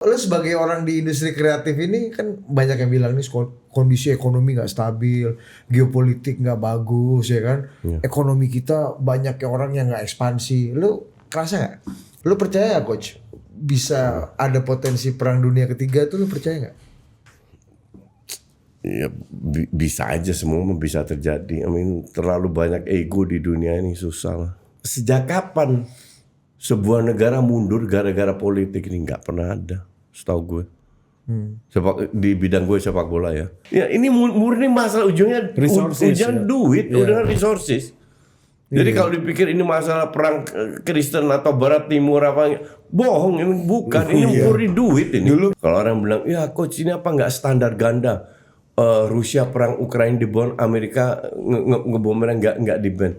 Lo sebagai orang di industri kreatif ini kan banyak yang bilang nih kondisi ekonomi nggak stabil, geopolitik nggak bagus ya kan, ekonomi kita banyak orang yang nggak ekspansi. Lo kerasa nggak? Lo percaya nggak, Coach? Bisa ada potensi perang dunia ketiga tuh, lo percaya nggak? Ya bisa aja, semua bisa terjadi. Terlalu banyak ego di dunia ini, susah lah. Sejak kapan sebuah negara mundur gara-gara politik ini? Nggak pernah ada, setahu gue. Di bidang gue sepak bola ya. Ya ini murni masalah ujungnya duit, udah resources. Jadi kalau dipikir ini masalah perang Kristen atau Barat Timur apa, bohong, ini bukan. Ini murni duit ini. Kalau orang bilang, ya coach ini apa nggak standar ganda? Rusia perang Ukraina di ban, Amerika ngebomnya nggak di ban.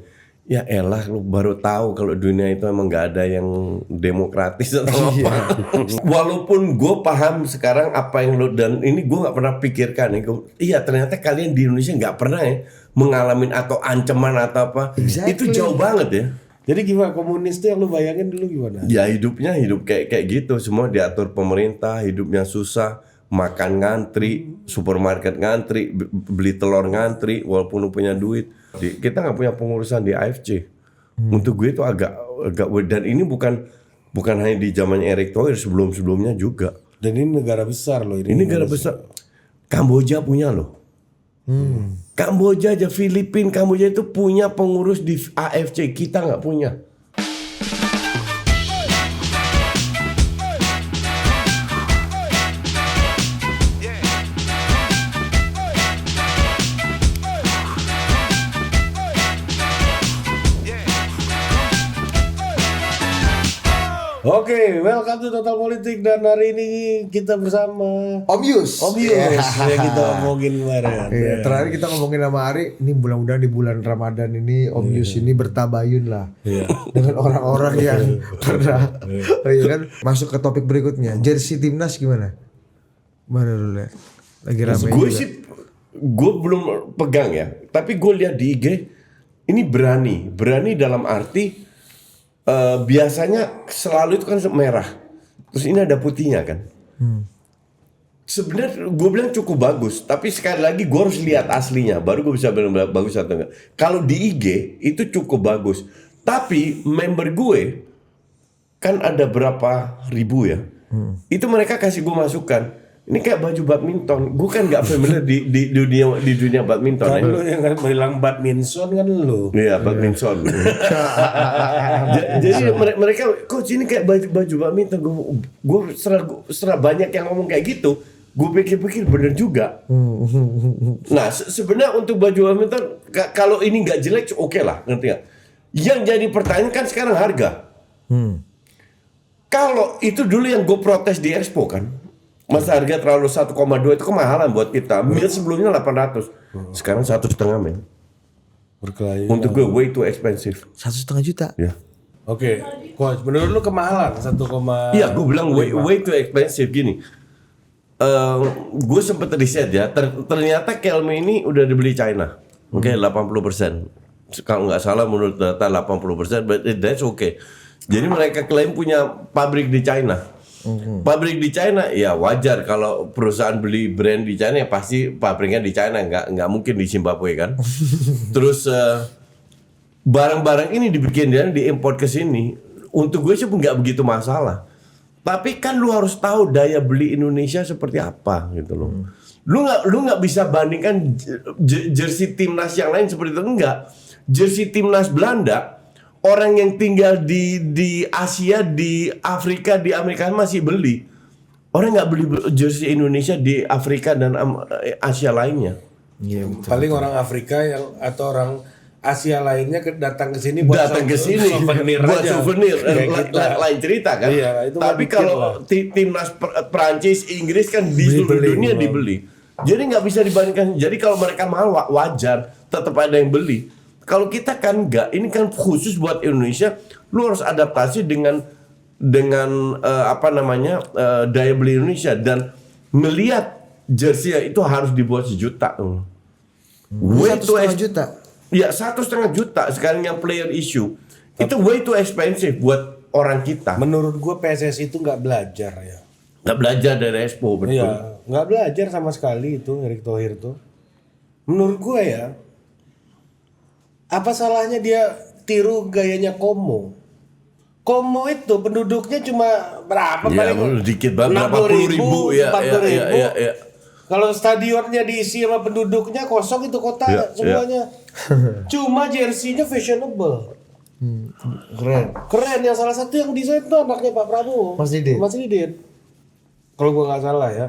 Ya elah, lu baru tahu kalau dunia itu emang nggak ada yang demokratis atau apa. Walaupun gue paham sekarang apa yang lo, dan ini gue nggak pernah pikirkan. Iya ternyata kalian di Indonesia nggak pernah ya mengalami atau ancaman atau apa. Itu jauh banget ya. Jadi gimana komunis tuh yang lu bayangin dulu gimana? Ya hidupnya hidup kayak gitu, semua diatur pemerintah, hidupnya susah. Makan ngantri, supermarket ngantri, beli telur ngantri, walaupun lu punya duit. Kita nggak punya pengurusan di AFC. Untuk gue itu agak, dan ini bukan hanya di zamannya Erick Thohir, sebelumnya juga. Dan ini negara besar loh. Ini negara besar. Kamboja punya loh. Kamboja aja, Kamboja itu punya pengurus di AFC, kita nggak punya. Oke, welcome to Total Politik, dan hari ini kita bersama Om Yus. yang kita ngomongin kemarin. Terakhir kita ngomongin sama Ari, ini mudah-mudahan di bulan Ramadan ini Om Yus ini bertabayun lah dengan orang-orang yang pernah kan masuk ke topik berikutnya. Jersey timnas gimana? Mana lu lihat? Lagi ramai. Gue sih, gue belum pegang ya, tapi gue lihat di IG ini berani dalam arti biasanya selalu itu kan merah, terus ini ada putihnya kan. Sebenarnya gue bilang cukup bagus, tapi sekali lagi gue harus lihat aslinya, baru gue bisa bilang bagus atau enggak. Kalau di IG itu cukup bagus, tapi member gue kan ada berapa ribu ya, itu mereka kasih gue masukan. Ini kayak baju badminton, gue kan nggak familiar di dunia badminton. Kan lu yang bilang badminton kan lu. Iya, badminton. Jadi mereka, coach ini kayak baju badminton. Gue setelah banyak yang ngomong kayak gitu, gue pikir-pikir bener juga. Nah sebenarnya untuk baju badminton, kalau ini nggak jelek, oke lah, ngerti nggak? Yang jadi pertanyaan kan sekarang harga. Kalau itu dulu yang gue protes di Expo kan. Masa harga terlalu 1,2 itu kemahalan buat kita. Mil sebelumnya 800. Sekarang 1,5 men. Berkelahi. Untuk gue way too expensive. 1,5 juta. Ya. Oke, coach, menurut lu kemahalan 1, Iya, gue bilang way too expensive gini. Gue sempet riset ya. Ternyata Kelme ini udah dibeli China. Oke, 80%. Kalau nggak salah menurut data 80%, but that's okay. Jadi mereka klaim punya pabrik di China. Pabrik di China ya wajar kalau perusahaan beli brand di China ya pasti pabriknya di China, nggak mungkin di Zimbabwe kan. Terus barang-barang ini diimport ke sini, untuk gue sih nggak begitu masalah. Tapi kan lu harus tahu daya beli Indonesia seperti apa gitu loh. Lu nggak bisa bandingkan jersey timnas yang lain seperti itu, enggak. Jersey timnas Belanda, orang yang tinggal di Asia, di Afrika, di Amerika masih beli. Orang nggak beli jersey Indonesia di Afrika dan Asia lainnya. Iya, betul. Paling orang Afrika yang atau orang Asia lainnya datang ke sini buat souvenir aja. Lain cerita kan. Iya, itu tapi kalau timnas Prancis, Inggris kan di seluruh dunia dibeli. Jadi nggak bisa dibandingkan. Jadi kalau mereka mahal wajar, tetap ada yang beli. Kalau kita kan enggak, ini kan khusus buat Indonesia. Lu harus adaptasi dengan daya beli Indonesia, dan melihat jersey itu harus dibuat 1 juta. 1,5 juta. Ya 1,5 juta sekarang yang player issue. Itu way too expensive buat orang kita. Menurut gue PSSI itu nggak belajar ya. Nggak belajar dari Expo, betul. Iya, nggak belajar sama sekali itu Erick Thohir tuh. Menurut gue ya, apa salahnya dia tiru gayanya Komo? Komo itu penduduknya cuma berapa Ya, paling? dikit banget, berapa puluh ribu, ya, 40.000. ya. Kalau stadionnya diisi sama penduduknya kosong itu kota Ya, semuanya. Cuma jersey-nya fashionable. Keren. Keren, yang salah satu yang desain tuh anaknya Pak Prabowo. Mas Didin. Mas Didin. Kalau gua nggak salah ya.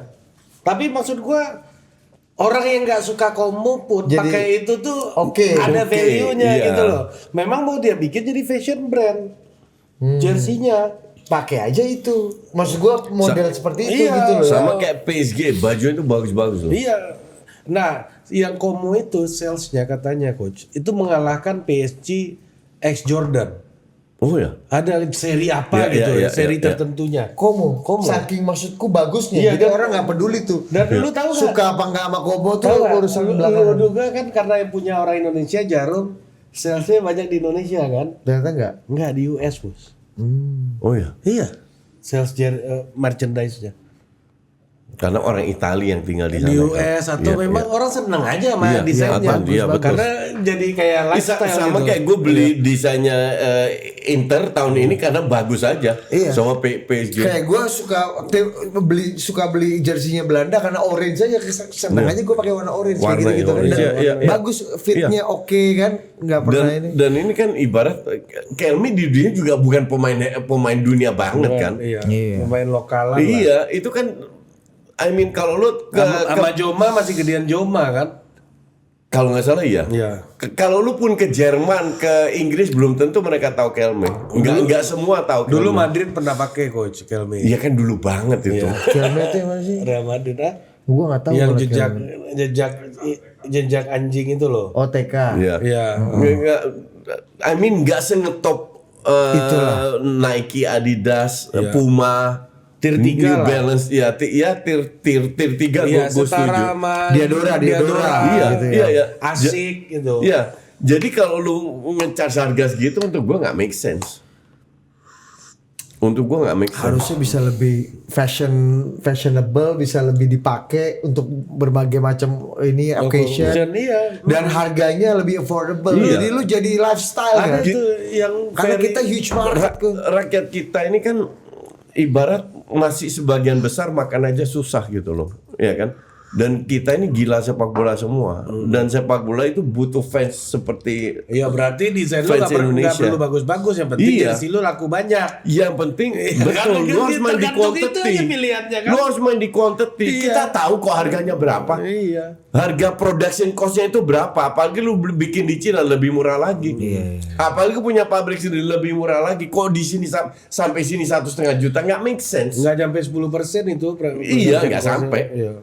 Tapi maksud gua orang yang nggak suka Komo pun Jadi, pakai itu tuh oke, ada oke, value-nya iya. gitu loh. Memang mau dia bikin jadi fashion brand. Jersey-nya. Pakai aja itu. Maksud gua model seperti itu Iya. gitu loh. Sama kayak PSG, bajunya itu bagus-bagus loh. Iya. Nah, yang Komo itu salesnya katanya coach itu mengalahkan PSG X Jordan. Oh ya. Ada seri apa Ya, gitu, ya, ya, seri ya. tertentunya. Komo. Komo. Saking maksudku bagusnya. Iya, Jadi dan- orang nggak peduli tuh. Dan lu tahu nggak? Suka apa nggak sama Komo tuh Tahu nggak? urusan Lu belakangan. juga kan karena yang punya orang Indonesia Jarum salesnya banyak di Indonesia kan? Ternyata nggak. Enggak di US bos. Oh ya. Iya. Sales merchandise-nya Karena orang Italia yang tinggal di sana. di kan. US atau Iya, memang iya. orang seneng aja sama Iya, desainnya. iya, betul. Karena jadi kayak Bisa lifestyle sama gitu. kayak gue beli desainnya Inter tahun ini karena bagus aja. Iya. Sama PSG. Kayak gue suka beli jersinya Belanda karena orange aja. Seneng aja gue pakai warna orange kayak Warna gitu kan. orange. Dan Iya, iya, iya. bagus fitnya oke kan. Nggak pernah ini. Dan ini kan ibarat Kelmi di dunia juga bukan pemain dunia banget kan. Iya. Iya. Pemain lokalan lah. Iya, itu kan I mean kalau lu Sama Joma masih gedean Joma kan? kalau nggak salah iya. Iya. Kalau lu pun ke Jerman, ke Inggris belum tentu mereka tahu Kelme. Enggak semua tahu Kelme. Dulu Madrid pernah pakai coach Kelme. Iya kan dulu banget itu. Kelme itu yang mana sih? Real Madrid ah. Gue nggak tahu. Yang kalau jejak anjing itu loh. OTK. Iya. Iya. Nggak, I mean nggak sengetop Nike, Adidas, Puma, Tier 3 New lah. Balance, ya tier 3 Iya, gue setuju. setara sama Diadora. Iya, gitu ya. iya. Asik gitu. Iya. Jadi kalau lu nge-charge harga segitu untuk gua nggak make sense. Untuk gua nggak make sense. Harusnya bisa lebih fashionable, bisa lebih dipakai untuk berbagai macam ini occasion. Iya. Dan harganya lebih affordable. Iya. Jadi lu jadi lifestyle Ada kan. tuh yang Karena very- kita huge market tuh. Rakyat kita ini kan ibarat masih sebagian besar makan aja susah gitu loh, ya kan? Dan kita ini gila sepak bola semua. Dan sepak bola itu butuh fans seperti Iya berarti desain lu Fans nggak Indonesia. perlu bagus-bagus, yang penting Iya. jersey lu laku banyak. yang penting Kan betul, lu harus main di tergantung itu quantity. aja pilihannya kan. Lu harus main di quantity. Iya. Kita tahu kok harganya berapa. Iya. Harga production cost-nya itu berapa? Apalagi lu bikin di Cina lebih murah lagi. Apalagi punya pabrik sendiri lebih murah lagi. Kok di sini sampai sini 1,5 juta nggak make sense. Nggak sampai 10% itu. Iya, nggak sampai. Iya.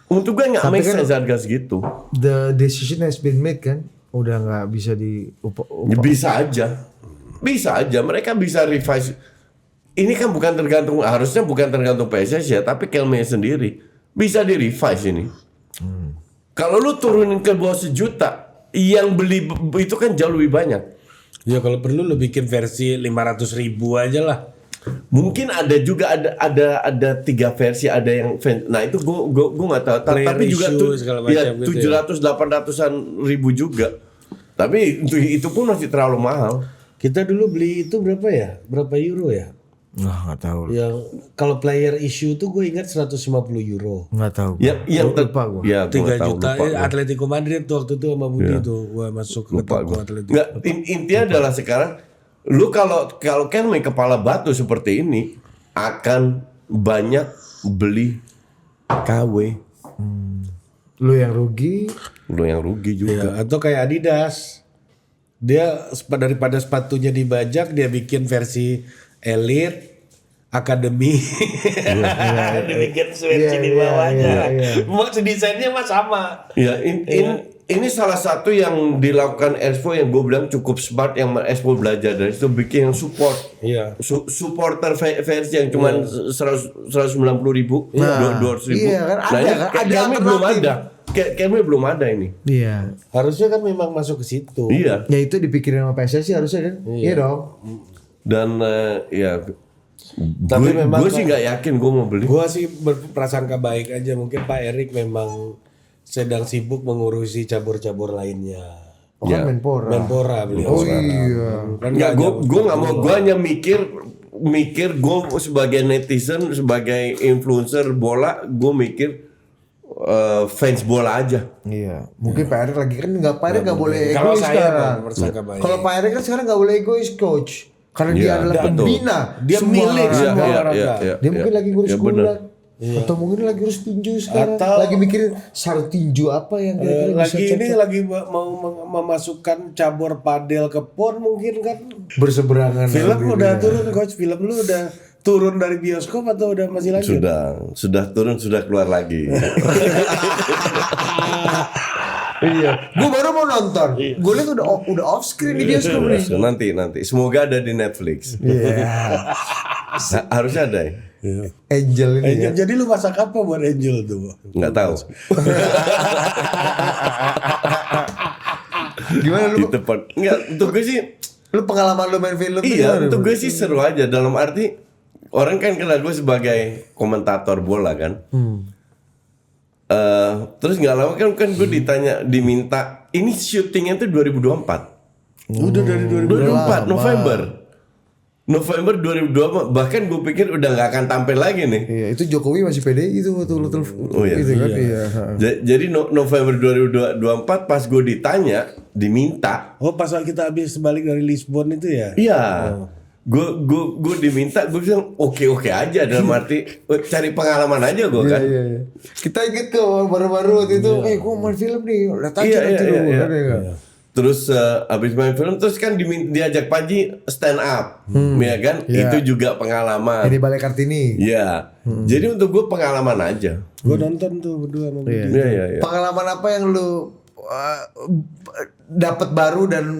Untuk gue nggak Tapi make kan- sense harga segitu. The decision has been made kan. Udah nggak bisa di Bisa aja. Bisa aja. Mereka bisa revise. Ini kan harusnya bukan tergantung PSSI ya, tapi Kelme sendiri bisa di revise ini. Kalau lu turunin ke bawah 1 juta, yang beli itu kan jauh lebih banyak. Ya kalau perlu lu bikin versi 500.000 aja lah. Mungkin ada juga ada 3 versi, ada yang nah itu gua nggak tahu. Player Tapi juga issue, segala macam ya gitu 700-800an ribu juga. Tapi itu pun masih terlalu mahal. Kita dulu beli itu berapa ya? Berapa euro ya? nggak tahu. Yang kalau player issue tuh gue ingat 150 euro. Nggak tahu. Yang lupa gue. Ya, 3 gua nggak tahu, juta lupa gua. Atletico Madrid tuh waktu itu sama Budi tuh gua masuk ke Lupa toko gua. Atletico. Nggak, intinya adalah sekarang lu kalau Kelme kepala batu seperti ini akan banyak beli KW. Lu yang rugi. Lu yang rugi juga. Ya, atau kayak Adidas. Dia daripada sepatunya dibajak dia bikin versi elite akademi. Dia bikin versi di bawahnya. Maksud desainnya mah sama. Ya, ini salah satu yang dilakukan Expo yang gue bilang cukup smart yang Expo belajar dari itu bikin yang support. Iya. Supporter versi yang cuma 190.000, 200.000. Iya kan, ada ini kan, ada Kelme belum alternatif. ada. Kelme belum ada ini. Iya. Harusnya kan memang masuk ke situ. Iya. Ya itu dipikirin sama PSSI harusnya kan. Iya dong. Dan ya Tapi memang gue sih nggak yakin gue mau beli. Gua sih berprasangka baik aja, mungkin Pak Erik memang sedang sibuk mengurusi cabur-cabur lainnya. Oh kan Menpora beliau sekarang. Iya. Kan Nggak, gue nggak mau. Gue hanya mikir gue sebagai netizen, sebagai influencer bola, gue mikir fans bola aja. Iya, mungkin Pak Erik lagi kan Pak Erik nggak boleh Kalau egois saya sekarang. bersangka baik. Kalau Pak Erik kan sekarang nggak boleh egois coach, karena dia Iya, adalah betul. pembina. Dia semua milik olahraga. semua olahraga. Dia mungkin lagi ngurus Ya, benar. gulat, atau mungkin lagi ngurus tinju sekarang. Atau- lagi mikirin sarung tinju apa yang kira-kira bisa Lagi ini cocok. lagi mau memasukkan cabur padel ke PON mungkin kan. Berseberangan. Film udah turun coach, film lu udah turun dari bioskop atau udah masih lanjut? Sudah turun, sudah keluar lagi. Iya, gue baru mau nonton. Gue lihat udah off screen di bioskop nih. nanti semoga ada di Netflix. Iya, Harusnya ada ya? Angel ini. Angel, jadi lu masak apa buat Angel tuh? Nggak tahu. Gimana lu? Di tempat nggak, untuk gue sih. Lu pengalaman lu main film? tuh Iya, gimana, untuk Bro? gue sih seru aja. Dalam arti orang kan kenal gue sebagai komentator bola kan. Terus nggak lama kan gue diminta ini syutingnya tuh 2024. Udah dari 2024 November 2024. Bahkan gue pikir udah nggak akan tampil lagi nih. Iya, itu Jokowi masih PDI itu waktu lu telepon. Oh iya. Gitu kan? Iya. Jadi November 2024 pas gue diminta. Oh pas kita habis balik dari Lisbon itu ya? Iya. Gue diminta, gue bilang oke aja dalam arti cari pengalaman aja gue kan. Iya. Kita inget kok baru-baru waktu itu, gue main film nih, lihat aja nanti lu. Kan, ya. Terus abis main film terus kan diajak Panji stand up, ya kan? Iya. Itu juga pengalaman. Ini Balai Kartini. Iya. Jadi untuk gue pengalaman aja. Gue nonton tuh berdua sama Budi. Iya. Pengalaman apa yang lu dapat baru dan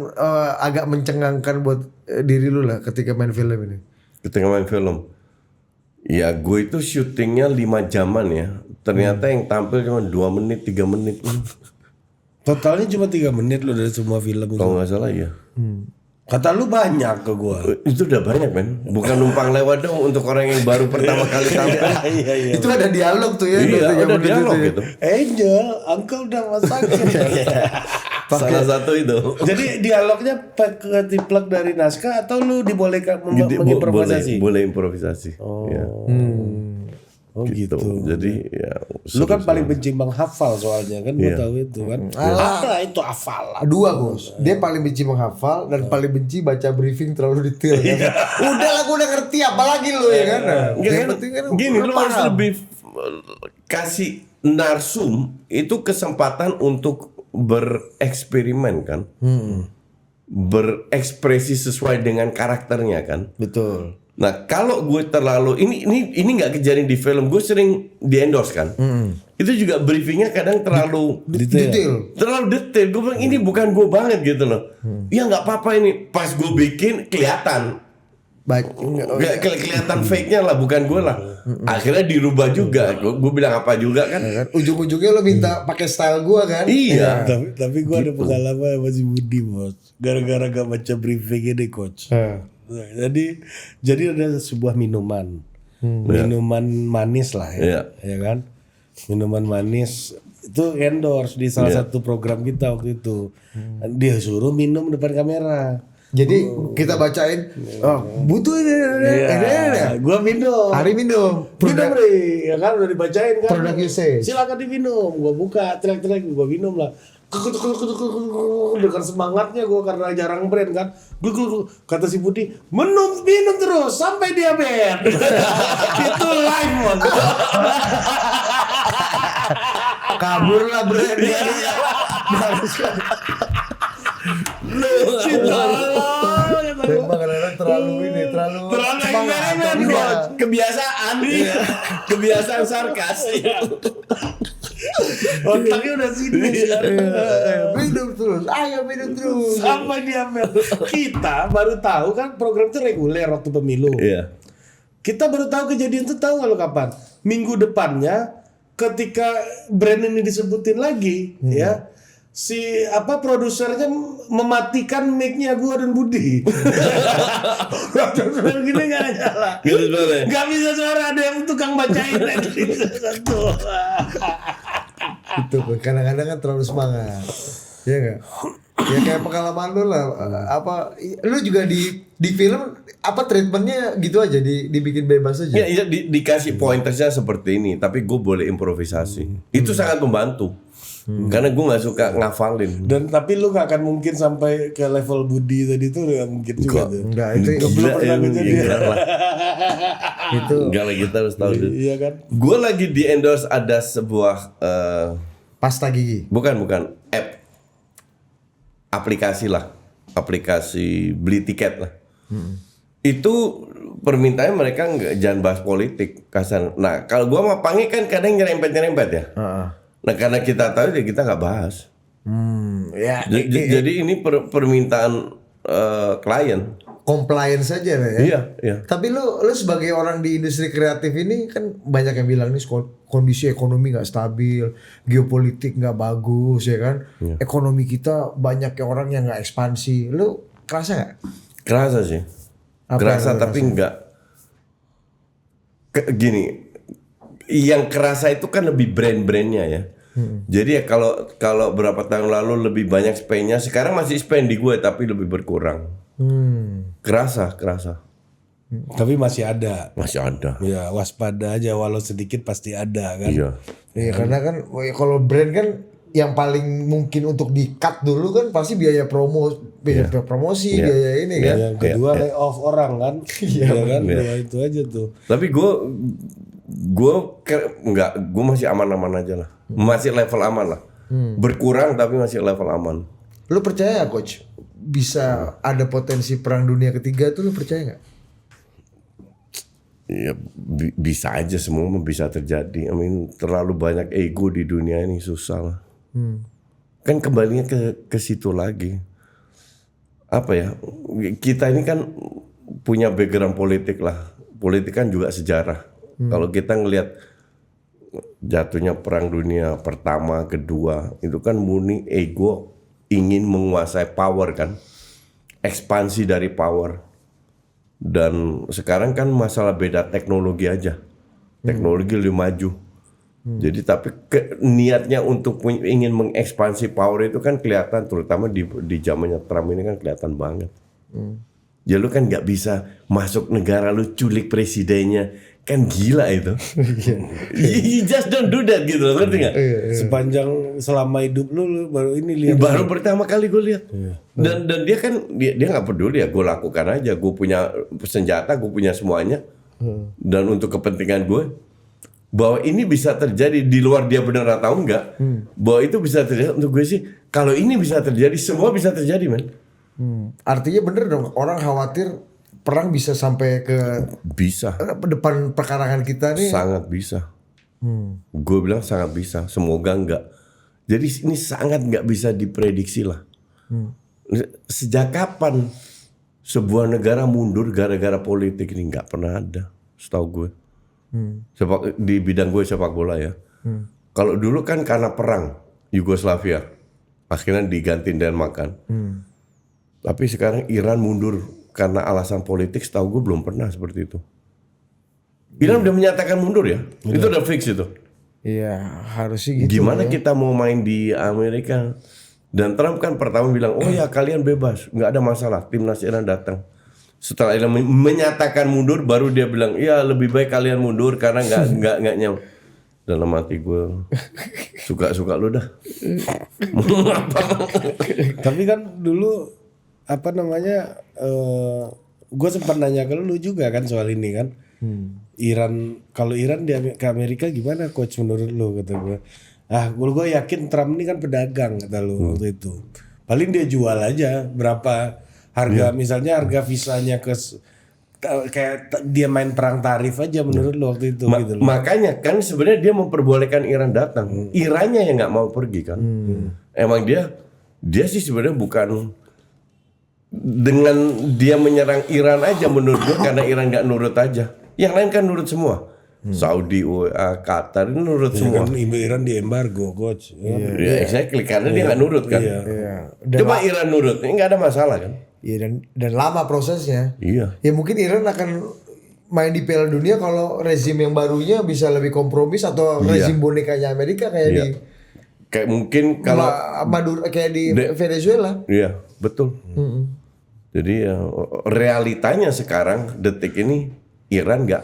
agak mencengangkan buat diri lu lah ketika main film ini? Ketika main film. Ya gue itu syutingnya 5 jaman ya. Ternyata yang tampil cuma 2 menit, 3 menit. Totalnya cuma 3 menit lo dari semua film itu. Kalau nggak salah ya. Kata lu banyak ke gua. Itu udah banyak men. Bukan numpang lewat dong untuk orang yang baru pertama kali tampil. Iya. Itu ada dialog tuh ya. Iya, tiga udah menit dialog itu ya. gitu. Angel, uncle udah masakin. Salah satu itu. Jadi dialognya ketiplek dari naskah atau lu dibolehkan mengimprovisasi? Boleh improvisasi. Oh. Ya. Oh gitu. Jadi ya. Lu kan paling benci menghafal soalnya kan, gua tahu itu kan. Apa itu hafal? Dua Gus, dia paling benci menghafal dan paling benci baca briefing terlalu detail. Kan? Udah lah, gue udah ngerti, apalagi lu ya kan. Yang penting kan Gini, lu harus paham. lebih kasih narsum itu kesempatan untuk bereksperimen kan, berekspresi sesuai dengan karakternya kan. Betul. Nah kalau gue terlalu ini nggak kejadian di film, gue sering di endorse kan. Itu juga briefingnya kadang terlalu Detail. terlalu detail. Gue bilang ini bukan gue banget gitu loh. Ya nggak apa-apa ini. Pas gue bikin kelihatan. Baik. Kelihatan fake-nya lah, bukan gue lah. Akhirnya dirubah juga. Gue bilang apa juga kan. Kan ujung-ujungnya lo minta pakai style gua kan. Iya. Tapi gua ada pengalaman sama si Budi bos. Gara-gara gak baca briefing ini coach. Nah, jadi ada sebuah minuman, minuman manis lah ya, ya kan? Minuman manis itu endorse di salah satu program kita waktu itu. Dia suruh minum depan kamera. Jadi kita bacain, butuh ini. Gua minum. Hari minum. Minum deh, ya kan udah dibacain kan. Product usage. Silakan diminum. Gua buka, trek-trek, gua minum lah. Dengan semangatnya gue karena jarang brand kan. Kata si Budi, minum terus sampai diabetes. Itu live mon. Kabur lah brandnya. Memang kadang-kadang terlalu eksperimen semangat. Kebiasaan sarkas. Otaknya udah sini. Minum terus, ayo minum terus. Sampai diabetes. Kita baru tahu kan program itu reguler waktu pemilu. Iya. Kita baru tahu kejadian itu, tahu nggak lo kapan? Minggu depannya ketika brand ini disebutin lagi ya, si produsernya mematikan mic-nya gua dan Budi. Produser gini nggak nyala. Nggak bisa suara, ada yang tukang bacain satu. Itu kadang-kadang kan terlalu semangat. Iya nggak? Ya kayak pengalaman lu lah. Lu juga di film treatmentnya gitu aja, dibikin bebas aja. Ya, dikasih pointersnya seperti ini, tapi gue boleh improvisasi. Itu sangat membantu. Karena gue nggak suka ngafalin. Dan tapi lu nggak akan mungkin sampai ke level Budi tadi tuh, nggak mungkin juga tuh. Enggak, itu belum pernah kejadian. itu. Enggak lah, kita harus tahu dulu. Iya kan? Gue lagi di endorse ada sebuah Pasta gigi. bukan app, aplikasi beli tiket lah. Itu permintaannya mereka jangan bahas politik kasar. Nah kalau gue sama Pange kan kadang nyerempet ya. Nah karena kita tahu ya kita nggak bahas. Ya. Jadi ini permintaan klien. Compliance saja ya. Iya. Tapi lu sebagai orang di industri kreatif ini kan banyak yang bilang nih kondisi ekonomi nggak stabil, geopolitik nggak bagus ya kan. Ekonomi kita banyak orang yang nggak ekspansi. Lu kerasa nggak? Kerasa sih. Kerasa tapi nggak. Gini, yang kerasa itu kan lebih brand-brandnya ya. Jadi ya kalau berapa tahun lalu lebih banyak spendnya, sekarang masih spend di gue tapi lebih berkurang. Kerasa. Tapi masih ada. Masih ada. Ya waspada aja, walau sedikit pasti ada kan. Iya. Iya karena kan kalau brand kan yang paling mungkin untuk di-cut dulu kan pasti biaya promosi, biaya ini kan. Yang kedua lay off orang kan. Iya kan. Ya, itu aja tuh. Tapi gue masih aman-aman aja lah. Masih level aman lah. Berkurang tapi masih level aman. Lu percaya gak, Coach? Bisa ada potensi perang dunia ketiga tuh, lu percaya gak? Ya bisa aja, semua bisa terjadi. Terlalu banyak ego di dunia ini, susah lah. Kan kembalinya ke situ lagi. Apa ya? Kita ini kan punya background politik lah. Politik kan juga sejarah. Kalau kita ngelihat jatuhnya perang dunia pertama, kedua, itu kan murni ego ingin menguasai power kan. Ekspansi dari power. Dan sekarang kan masalah beda teknologi aja. Teknologi lebih maju. Jadi tapi niatnya untuk ingin mengekspansi power itu kan kelihatan, terutama di zamannya Trump ini kan kelihatan banget. Ya lu kan nggak bisa masuk negara lu culik presidennya, kan gila itu. You just don't do that gitu loh, ngerti nggak? Sepanjang selama hidup lu baru ini lihat. Baru pertama kali gue lihat. Dan dia kan dia nggak peduli ya, gue lakukan aja. Gue punya senjata, gue punya semuanya. Dan untuk kepentingan gue, bahwa ini bisa terjadi di luar dia benar atau enggak, bahwa itu bisa terjadi untuk gue sih. Kalau ini bisa terjadi, semua bisa terjadi, men. Artinya bener dong, orang khawatir perang bisa sampai ke depan pekarangan kita nih. Sangat bisa. Gue bilang sangat bisa. Semoga enggak. Jadi ini sangat enggak bisa diprediksi lah. Sejak kapan sebuah negara mundur gara-gara politik ini? Nggak pernah ada, setahu gue. Di bidang gue sepak bola ya. Kalau dulu kan karena perang Yugoslavia, akhirnya diganti Denmark kan. Tapi sekarang Iran mundur karena alasan politik, setahu gue belum pernah seperti itu. Iran udah menyatakan mundur ya, itu udah fix itu. Iya, harusnya gitu. Gimana kita mau main di Amerika? Dan Trump kan pertama bilang, oh ya kalian bebas, nggak ada masalah. Timnas Iran datang. Setelah Iran menyatakan mundur, baru dia bilang, ya lebih baik kalian mundur karena nggak nyam. Dalam hati gue, suka lu dah. Tapi kan dulu gue sempat nanya ke lu juga kan soal ini kan. Iran, kalau Iran ke Amerika gimana, Coach, menurut lu, kata gue. Gue yakin Trump ini kan pedagang, kata lu waktu itu. Paling dia jual aja berapa harga, misalnya harga visanya kayak dia main perang tarif aja menurut lu waktu itu. Gitu loh. Makanya kan sebenarnya dia memperbolehkan Iran datang. Irannya yang nggak mau pergi kan. Emang dia sih sebenarnya bukan dengan dia menyerang Iran aja menurut gue karena Iran nggak nurut aja. Yang lain kan nurut semua. Saudi, UEA, Qatar ini nurut semua. Kan Iran di embargo, coach. Ya, exactly karena dia nggak nurut kan. Iya. Dan Coba Iran nurut, ini nggak ada masalah kan? iya, dan lama prosesnya. Iya. Ya mungkin Iran akan main di Piala Dunia kalau rezim yang barunya bisa lebih kompromis atau rezim bonekanya Amerika kayak Iya. di Kayak mungkin kalau Maduro kayak di Venezuela. iya betul. Jadi ya, realitanya sekarang detik ini Iran nggak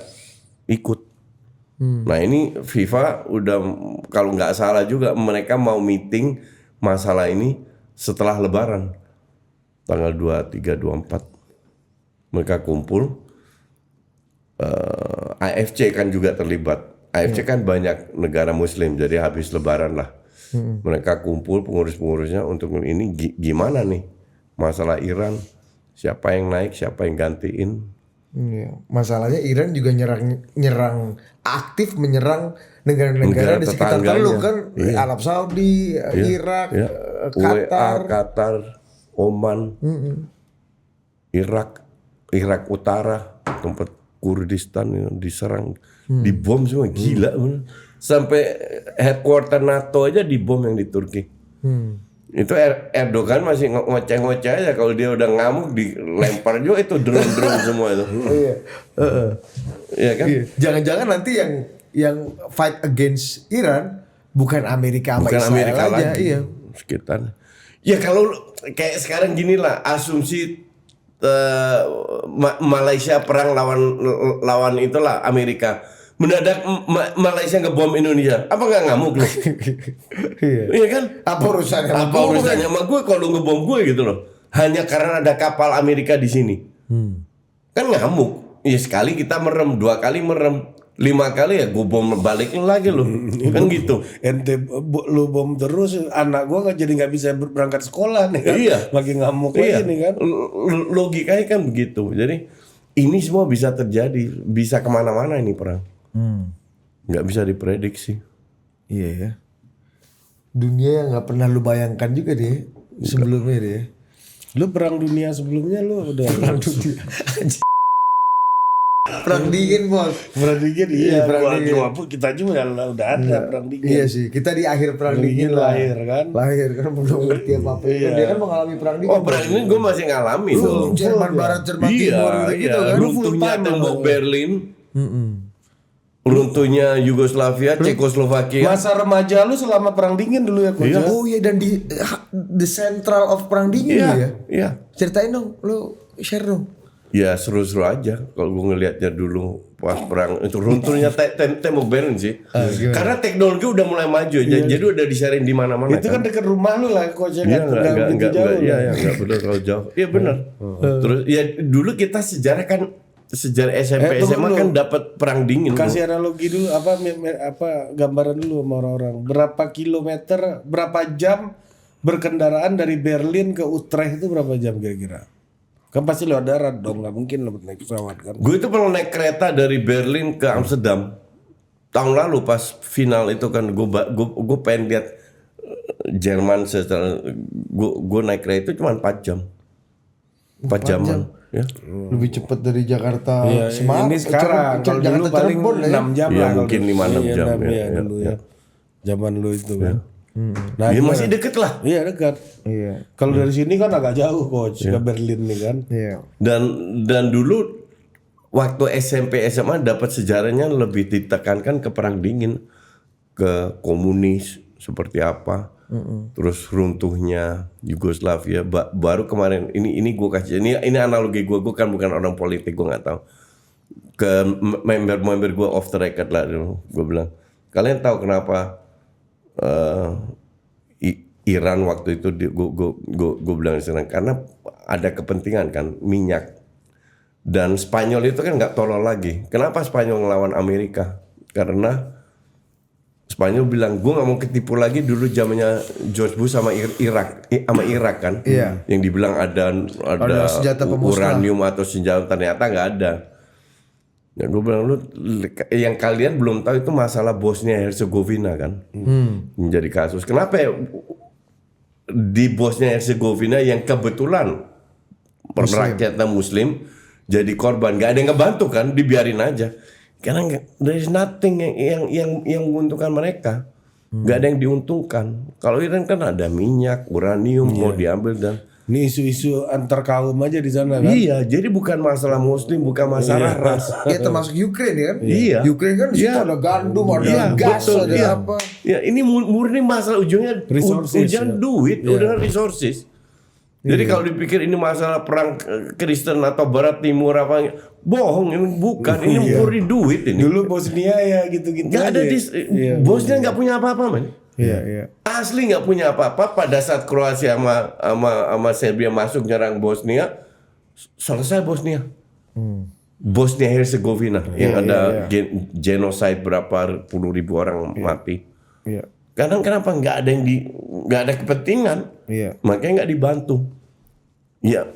ikut. Nah ini FIFA udah kalau nggak salah juga mereka mau meeting masalah ini setelah Lebaran tanggal 23, 24 mereka kumpul. AFC kan juga terlibat. AFC kan banyak negara Muslim jadi habis Lebaran lah. Mereka kumpul pengurus-pengurusnya untuk ini gimana nih masalah Iran, siapa yang naik, siapa yang gantiin. Iya. Masalahnya Iran juga nyerang aktif menyerang negara-negara di sekitar tetangganya. Teluk kan, Arab Saudi, Irak, Qatar. Qatar, Oman, Irak Utara, tempat Kurdistan yang diserang, dibom semua gila, sampai headquarter NATO aja dibom yang di Turki. Itu Erdogan masih ngoceh-ngoceh aja kalau dia udah ngamuk dilempar juga itu drone semua itu. Iya. Iya kan? Iya. Jangan-jangan nanti yang fight against Iran bukan Amerika sama Bukan Israel Amerika aja. lagi. Iya. Sekitar. Ya kalau kayak sekarang gini lah asumsi Malaysia perang lawan itulah Amerika. Mendadak Malaysia ngebom Indonesia. Apa nggak ngamuk lu? Iya kan? Apa urusannya sama Apa gue? urusannya sama gue kalau ngebom gue gitu loh. Hanya karena ada kapal Amerika di sini. Kan ngamuk. Ya sekali kita merem, 2 kali merem, 5 kali ya gue bom balik lagi loh. Kan gitu. Ente lu bom terus, anak gua nggak bisa berangkat sekolah nih kan. Iya. Makin ngamuk Iya. lagi nih kan. Logikanya kan begitu. Jadi ini semua bisa terjadi, bisa kemana-mana ini perang. Nggak bisa diprediksi. Iya ya. Dunia yang nggak pernah lu bayangkan juga deh sebelumnya deh. Lu perang dunia sebelumnya lu udah perang dunia. Perang dingin bos. Perang dingin iya. perang dingin. Kita juga udah ada perang dingin. Iya sih. Kita di akhir perang dingin lah. lahir kan. Lahir kan belum ngerti apa-apa. Dia kan mengalami perang dingin. Oh perang ini gue masih ngalamin. Jerman Barat, Jerman Timur gitu kan. Runtuhnya tembok Berlin. Runtuhnya Yugoslavia, Cekoslovakia. Masa remaja lu selama perang dingin dulu ya coach. Oh iya, dan di the central of perang dingin Iya, ya. iya. Ceritain dong, lu share dong. Ya seru-seru aja kalau gue ngelihatnya dulu pas perang itu runtuhnya tembok Berlin sih. Karena teknologi udah mulai maju jadi udah di-sharein di mana-mana. Itu kan dekat rumah lu lah coach. Iya enggak benar kalau jauh. Iya benar. Terus ya dulu kita sejarah SMP SMA kan dapat perang dingin. Kasih analogi dulu apa gambaran dulu sama orang-orang. Berapa kilometer, berapa jam berkendaraan dari Berlin ke Utrecht itu berapa jam kira-kira? Kan pasti lewat darat dong, nggak mungkin lo naik pesawat kan? Gue itu pernah naik kereta dari Berlin ke Amsterdam tahun lalu pas final itu kan gue pengen lihat Jerman setelah gue naik kereta itu cuma 4 jam. 4 jaman. Ya. Lebih cepat dari Jakarta. Iya, ini sekarang kalau dulu paling 6 jam Ya lah. mungkin 5-6 jam ya, dulu ya. Zaman lu itu kan. Nah, Ya masih deket lah. Iya dekat. Iya. Kalau dari sini kan agak jauh coach ke Berlin nih kan. Iya. Dan dulu waktu SMP SMA dapat sejarahnya lebih ditekankan ke perang dingin, ke komunis seperti apa, terus runtuhnya Yugoslavia. Baru kemarin ini gue kasih ini analogi gue kan bukan orang politik, gue nggak tahu, ke member gue off the record lah dulu. Gue bilang kalian tahu kenapa Iran waktu itu gue bilang Iran karena ada kepentingan kan minyak. Dan Spanyol itu kan nggak tolol lagi. Kenapa Spanyol ngelawan Amerika? Karena Spanyol bilang gue nggak mau ketipu lagi dulu zamannya George Bush sama Irak kan. Iya. Yang dibilang ada senjata pemusnah. uranium atau senjata, ternyata nggak ada. Dan gue bilang lu yang kalian belum tahu itu masalah Bosnia Herzegovina kan. Menjadi kasus. Kenapa ya di Bosnia Herzegovina yang kebetulan rakyatnya Muslim jadi korban, gak ada yang ngebantu kan, dibiarin aja. Karena there is nothing yang menguntungkan mereka. Nggak ada yang diuntungkan. Kalau Iran kan ada minyak, uranium mau diambil dan Ini isu-isu antar kaum aja di sana kan. iya, jadi bukan masalah Muslim, bukan masalah ras. Ya termasuk Ukraine ya kan? Iya. Ukraine kan di situ ada gandum, ada gas, betul, ada apa. Ya ini murni masalah ujungnya Resources, ujian duit, udah resources. Jadi kalau dipikir ini masalah perang Kristen atau Barat Timur apa, bohong, ini bukan, ini murni duit ini. Dulu Bosnia ya gitu-gitu Nggak aja. ada Bosnia nggak punya apa-apa man. Iya. Asli nggak punya apa-apa. Pada saat Kroasia sama Serbia masuk nyerang Bosnia, selesai Bosnia. Bosnia Herzegovina yang ada genocide berapa puluh ribu orang mati. Iya. Kadang kenapa nggak ada kepentingan, makanya nggak dibantu. Ya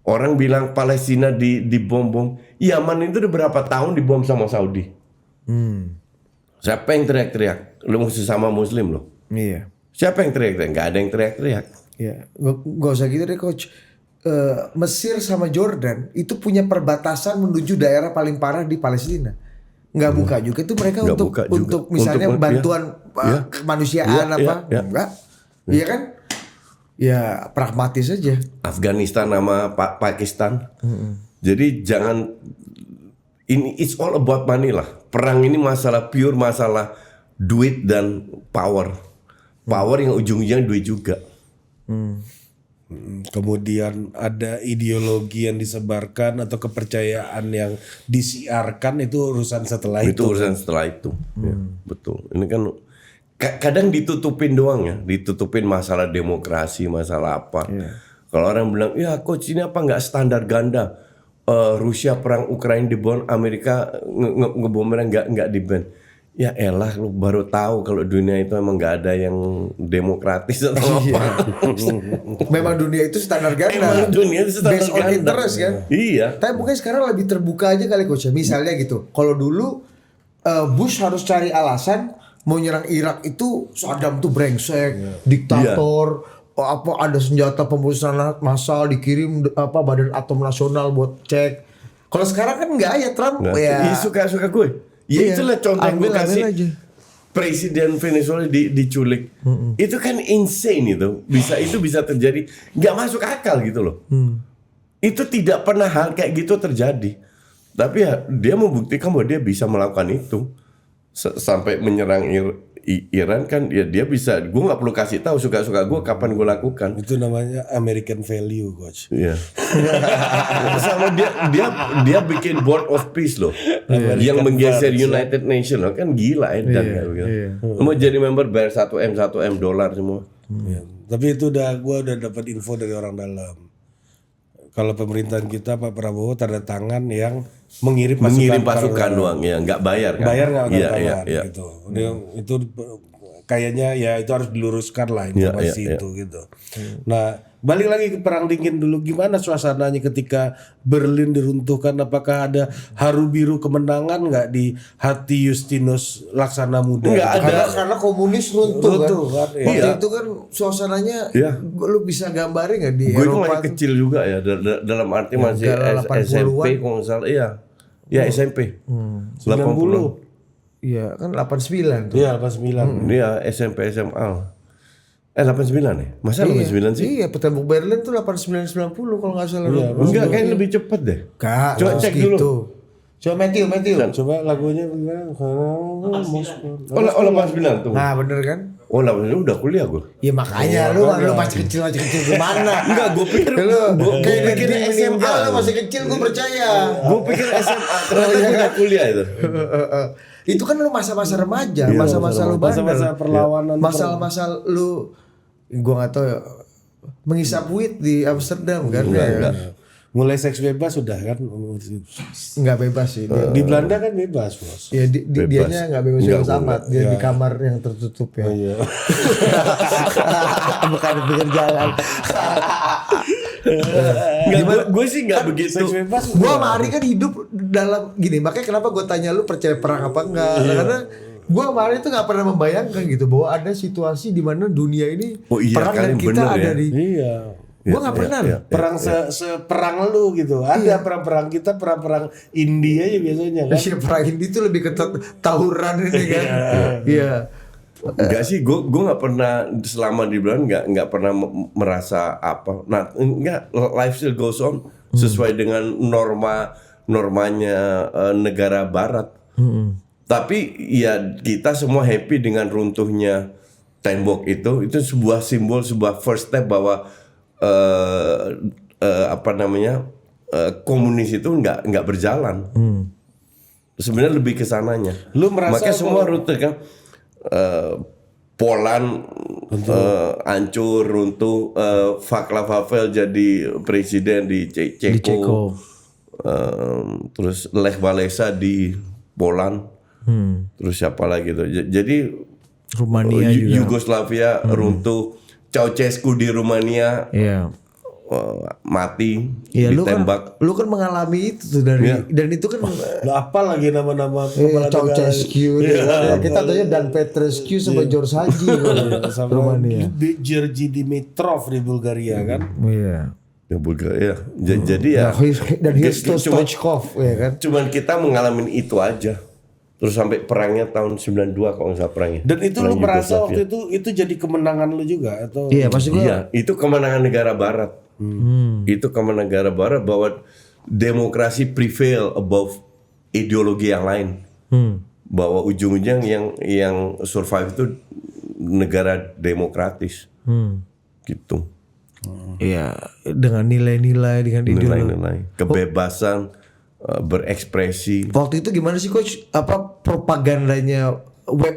orang bilang Palestina dibom-bom, Yaman itu udah berapa tahun dibom sama Saudi. Siapa yang teriak-teriak? Lu musuh sama Muslim loh. Iya. Siapa yang teriak-teriak? Nggak ada yang teriak-teriak. Iya. Gak usah gitu deh coach. Mesir sama Jordan itu punya perbatasan menuju daerah paling parah di Palestina. Nggak buka juga itu mereka Nggak untuk buka juga. untuk misalnya Untuk, bantuan kemanusiaan apa? Enggak. Iya kan? Ya pragmatis aja. Afghanistan sama Pakistan. Jadi jangan ini it's all about money lah. Perang ini masalah pure masalah duit dan power. Power yang ujung-ujungnya duit juga. Kemudian ada ideologi yang disebarkan atau kepercayaan yang disiarkan, itu urusan setelah itu. Itu urusan setelah itu. Ya, betul. Ini kan kadang ditutupin doang ya, ditutupin masalah demokrasi, masalah apa. Kalau orang bilang, ya coach ini apa nggak standar ganda? Rusia perang Ukraina dibom, Amerika ngebomnya nggak di-ban. Ya elah, lu baru tahu kalau dunia itu emang nggak ada yang demokratis atau apa. Memang dunia itu standar ganda. Emang dunia itu standar based on ganda. interest kan. Iya. Tapi mungkin sekarang lebih terbuka aja kali coach. Misalnya gitu. Kalau dulu Bush harus cari alasan mau nyerang Irak itu Saddam tuh brengsek, diktator, apa ada senjata pembunuhan massal dikirim Badan Atom Nasional buat cek. Kalau sekarang kan enggak ya Trump ya. Suka gue. Ya itulah contoh yang gue kasih. Aja. Presiden Venezuela diculik. Itu kan insane itu. Bisa terjadi. Nggak masuk akal gitu loh. Itu tidak pernah hal kayak gitu terjadi. Tapi ya dia membuktikan bahwa dia bisa melakukan itu. Sampai menyerang Iran kan ya dia bisa. Gue nggak perlu kasih tahu suka-suka gue kapan gue lakukan. Itu namanya American value, coach. Iya. Sama dia bikin board of peace loh. Yang menggeser United Nations loh, kan gila edan Mau jadi member bayar 1M dolar semua. Tapi itu gue udah dapat info dari orang dalam. Kalau pemerintahan kita Pak Prabowo tanda tangan yang mengirim pasukan doang ya, nggak bayar kan? Bayar nggak Iya. gitu. Itu kayaknya ya itu harus diluruskan lah informasi itu gitu. Nah balik lagi ke perang dingin dulu, gimana suasananya ketika Berlin diruntuhkan? Apakah ada haru biru kemenangan nggak di hati Justinus Laksana Muda? Nggak ada. Karena komunis runtuh kan. Waktu Iya. itu kan suasananya lu bisa gambarin nggak di Gue itu Eropa? masih kecil juga ya, dalam arti masih SMP kalau nggak salah. Iya SMP. 80. Iya kan 89 tuh. Iya 89. Iya SMP SMA. 89 ya? Masa 89 sih? Iya, petembok Berlin tuh 89-90 kalau nggak salah. Enggak, kayaknya lebih cepet deh. Kak, Coba cek dulu. Coba Matthew. Coba lagunya gimana? Oh 89 tuh. Nah bener kan? Oh 89 udah kuliah gue. Ya makanya lu masih kecil gimana? Enggak, gue pikir Gue pikir SMA lu masih kecil, gue percaya. Gue pikir SMA, ternyata gue udah kuliah itu. Itu kan lu masa-masa remaja, masa-masa lu bandel, masa-masa perlawanan, masa-masa lu, gua nggak tahu ya, menghisap weed di Amsterdam kan? Enggak. Mulai seks bebas sudah kan? Nggak bebas sih. Di Belanda kan bebas, bos. Ya dianya nggak bebas amat, dia di kamar yang tertutup ya. Iya. Bukan di pinggir jalan. Gue sih nggak begitu. Seks bebas. Gua sama Ari kan hidup dalam gini, makanya kenapa gue tanya lu percaya perang apa enggak? Karena gua sama Ari tuh nggak pernah membayangkan gitu bahwa ada situasi di mana dunia ini perang dan kita ada di. Iya. Gua nggak pernah loh. Perang seperang lu gitu. Ada perang-perang kita, perang-perang India aja biasanya kan. Iya, perang Hindi itu lebih ke tawuran ini kan. Iya. Enggak sih, gue nggak pernah selama di bulan nggak pernah merasa apa. Nah, enggak, life still goes on sesuai dengan normanya negara Barat. Tapi ya kita semua happy dengan runtuhnya tembok itu sebuah simbol, sebuah first step bahwa komunis itu nggak berjalan. Sebenarnya lebih ke sananya. Lu merasa makanya semua rute kan. Poland hancur, runtuh, Václav Havel jadi presiden di Ceko. Terus Lech Walesa di Poland. Terus siapa lagi tuh? Jadi Rumania juga. Yugoslavia runtuh, Ceausescu di Rumania. Iya. Mati, Iya, ditembak. lu kan mengalami itu tuh dari dan itu kan Lu apa lagi nama-nama kepala negara? Ceausescu, kita tanya Dan Petrescu sama George Haji sama Rumania. Georgi Dimitrov di Bulgaria kan. Iya. Ya Bulgaria. Jadi ya Dan Hristo Stoichkov ya kan. cuman kita mengalami itu aja. Terus sampai perangnya tahun 92 kalau nggak salah perangnya. Dan itu Perang lu merasa Yugoslavia. waktu itu jadi kemenangan lu juga atau? Iya, pasti gua. Iya, itu kemenangan negara Barat. Itu kemenangan negara Barat bahwa demokrasi prevail above ideologi yang lain. Bahwa ujung-ujungnya yang survive itu negara demokratis. Gitu. Iya, dengan nilai-nilai, dengan ideologi. Nilai-nilai kebebasan berekspresi. Waktu itu gimana sih coach? Apa propagandanya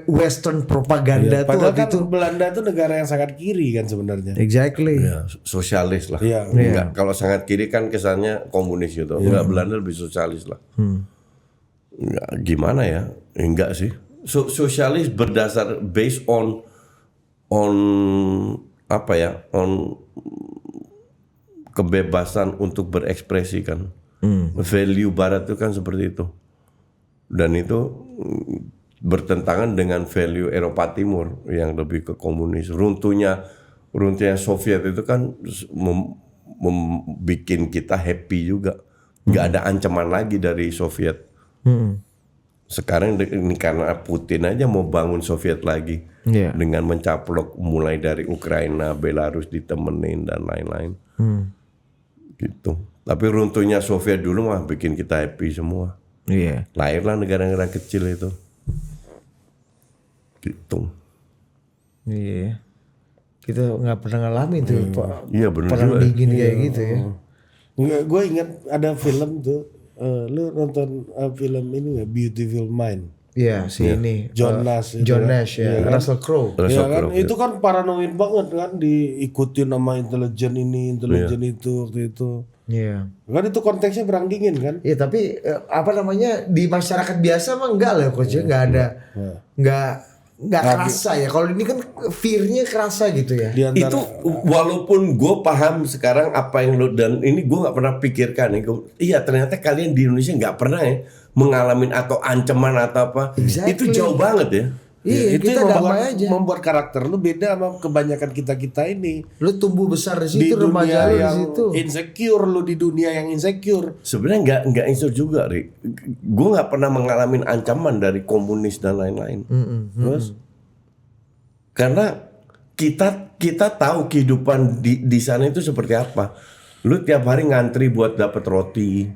Western propaganda tuh Padahal waktu kan itu? Belanda tuh negara yang sangat kiri kan sebenarnya. Exactly. Ya, sosialis lah. Iya. Enggak, kalau sangat kiri kan kesannya komunis gitu. Enggak, Belanda lebih sosialis lah. Enggak, gimana ya? Enggak sih. Sosialis berdasar based on apa ya? On kebebasan untuk berekspresi kan. Value Barat itu kan seperti itu. Dan itu bertentangan dengan value Eropa Timur yang lebih ke komunis. Runtuhnya Soviet itu kan membuat kita happy juga. Nggak ada ancaman lagi dari Soviet. Sekarang ini karena Putin aja mau bangun Soviet lagi. Dengan mencaplok mulai dari Ukraina, Belarus ditemenin dan lain-lain. Gitu. Tapi runtuhnya Soviet dulu mah bikin kita happy semua. Iya. Lahirlah negara-negara kecil itu. Gitu. Iya. Kita nggak pernah ngalamin tuh Pak. Iya benar Perang juga. dingin kayak gitu ya. Gue ingat ada film tuh. Lu nonton film ini nggak, Beautiful Mind? Iya, ini John Nash itu John kan. Nash ya, Russell Crowe. Ya kan, itu kan paranoid banget kan, diikutin sama intelijen ini, intelijen itu waktu itu. Iya. Kan itu konteksnya perang dingin kan? Iya, tapi apa namanya di masyarakat biasa mah enggak lah coach, nggak ada, nggak kerasa ya. Kalau ini kan fear-nya kerasa gitu ya. Di antara, Itu walaupun gue paham sekarang apa yang lo, dan ini gue nggak pernah pikirkan nih. Iya ternyata kalian di Indonesia nggak pernah ya mengalami atau ancaman atau apa. Exactly. Itu jauh banget ya. Iya, itu kita yang damai aja. membuat karakter lu beda sama kebanyakan kita ini. Lu tumbuh besar di Di situ, remaja dunia lu di yang situ. insecure, lu di dunia yang insecure. Sebenarnya nggak insur juga, Rik. Gue nggak pernah mengalami ancaman dari komunis dan lain-lain. Terus Karena kita tahu kehidupan di sana itu seperti apa. Lu tiap hari ngantri buat dapat roti,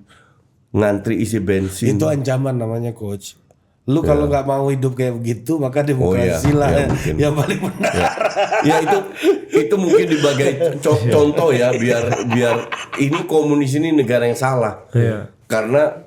ngantri isi bensin. itu ancaman namanya coach. Lu kalau nggak mau hidup kayak begitu maka demokrasi lah mungkin. yang paling benar. Ya itu mungkin dibagai contoh ya biar ini komunis ini negara yang salah. Karena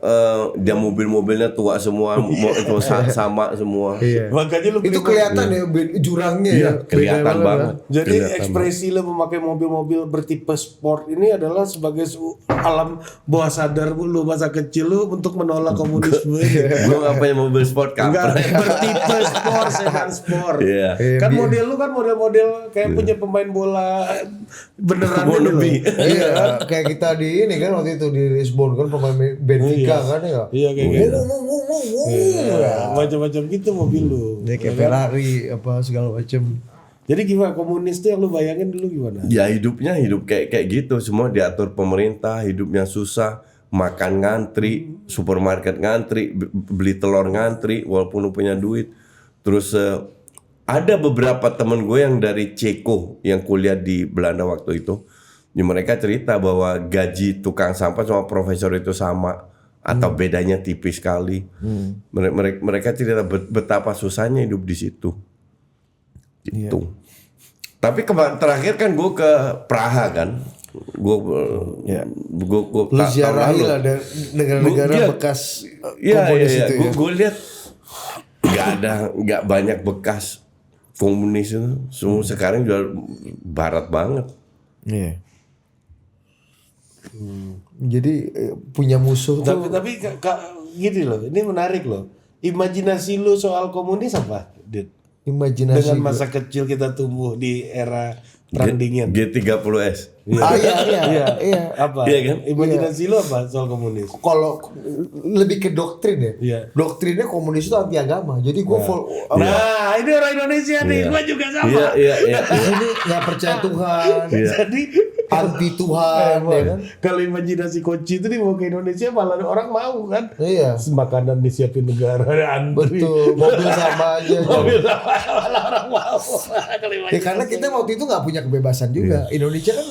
dia mobil-mobilnya tua semua, itu sama semua. Makanya lu Itu kelihatan ya jurangnya ya. Kelihatan Beda banget. Jadi ekspresi lu memakai mobil-mobil bertipe sport ini adalah sebagai alam bawah sadar lu masa kecil lu untuk menolak komunisme. Gue nggak punya mobil sport Enggak, kampret. bertipe sport, sedan sport. Iya. Kan model lu kan model-model kayak punya pemain bola beneran Wannabe. gitu loh. Iya, kayak kita di ini kan waktu itu di Lisbon kan pemain Benfica kan ya. Iya kayak gitu. Iya. Macam-macam gitu mobil lu. Dia kayak Ferrari apa segala macam. Jadi gimana komunis tuh yang lu bayangin dulu gimana? Ya hidupnya hidup kayak gitu, semua diatur pemerintah, hidupnya susah, makan ngantri, supermarket ngantri, beli telur ngantri walaupun lu punya duit. Terus ada beberapa temen gue yang dari Ceko yang kuliah di Belanda waktu itu. Ya, mereka cerita bahwa gaji tukang sampah sama profesor itu sama atau bedanya tipis sekali. Mereka cerita betapa susahnya hidup di situ. Gitu. Tapi terakhir kan gue ke Praha kan. Gue Lu ziarahi lah negara-negara bekas komunis itu ya. Gue lihat nggak banyak bekas komunis itu. Semua sekarang juga barat banget. Iya. Jadi punya musuh tuh. Tapi gini loh, ini menarik loh. Imajinasi lu soal komunis apa, Dit? Imajinasi dengan masa kecil kita tumbuh di era perang dingin. G30S. Iya. Apa? Iya kan? Imajinasi lu apa soal komunis? Kalau lebih ke doktrin ya. Iya. Doktrinnya komunis itu anti agama. Jadi gue Nah, ini orang Indonesia nih, gua juga sama. Iya. di sini nggak percaya Tuhan, Jadi anti Tuhan, ya kan? kalau imajinasi Koci itu dibawa ke Indonesia malah orang mau kan? Iya. Makanan disiapin negara, antri. Betul, mobil sama aja. Mobil sama, malah orang mau. Ya karena kita waktu itu nggak punya kebebasan juga. Indonesia kan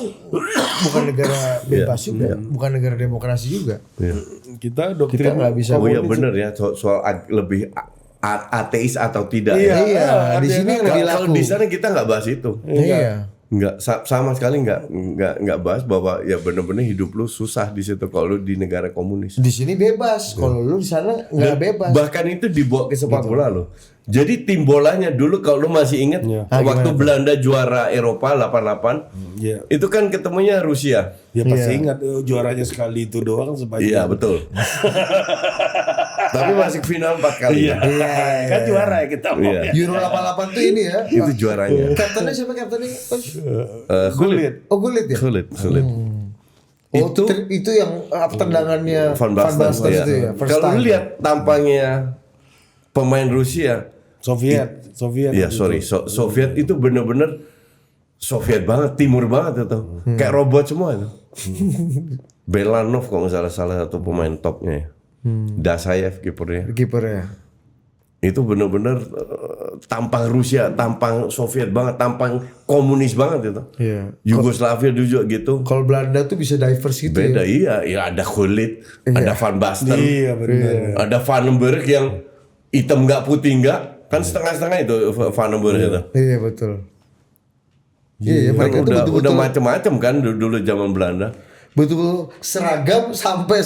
bukan negara bebas juga, bukan negara demokrasi juga. Kita doktrin nggak bisa. Oh iya bener ya soal lebih ateis atau tidak. Iya, di sini lebih Kalau laku. di sana kita nggak bahas itu. Iya. Nggak sama sekali nggak bahas bahwa ya bener-bener hidup lu susah di situ kalau lu di negara komunis. Di sini bebas, kalau lu di sana nggak bebas. Bahkan itu dibawa ke sepak bola loh. Jadi tim bolanya dulu kalau lu masih ingat waktu Belanda juara Eropa 88, itu kan ketemunya Rusia. Ya pasti ingat juaranya sekali itu doang sebanyak. Iya betul. Tapi masuk final 4 kali. Iya. Kan juara ya kita. Iya. Euro 88 tuh ini ya. Itu juaranya. Kaptennya siapa kaptennya? Kulit. Oh Gullit ya? Sulit. Oh, itu yang tendangannya Van Basten itu ya. First Kalau lu time. lihat tampangnya pemain Rusia, Soviet. ya sorry, Soviet itu bener-bener Soviet banget, timur banget itu, kayak robot semua itu. Belanov kalau nggak salah satu pemain topnya ya. Dasayev kipernya. Kipernya. Itu bener-bener tampang Rusia, tampang Soviet banget, tampang komunis banget itu. Iya. Yugoslavia juga gitu. Kalau Belanda tuh bisa divers gitu Beda ya. iya ada Gullit, ada Van Basten, Iya benar. ada Vandenberg yang hitam nggak putih nggak, kan setengah-setengah itu Vandenberg itu. Iya betul. Iya, mereka tuh Udah betul-betul macem-macem kan dulu zaman Belanda. betul seragam sampai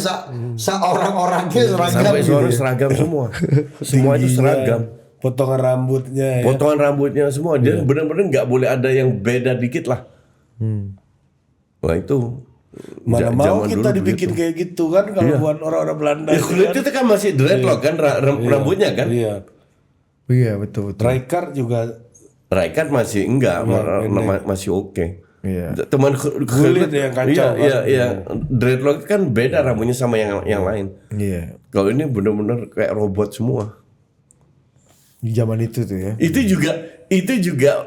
orang-orangnya seragam Sampai gitu. suara seragam semua. Semua itu seragam. Potongan rambutnya ya. Potongan rambutnya semua. Dia benar-benar nggak boleh ada yang beda dikit lah. Wah itu. Mana mau zaman kita dulu dibikin begitu. kayak gitu kan kalau buat orang-orang Belanda. Ya, kulit itu kan masih dreadlock kan rambutnya kan. Iya. Iya betul. Rijkaard juga Rijkaard masih enggak, masih oke. Iya. Teman Gullit yang kacau Iya. Dreadlock kan beda rambutnya sama yang lain. Iya. Kalau ini benar-benar kayak robot semua. Di zaman itu tuh ya. Itu juga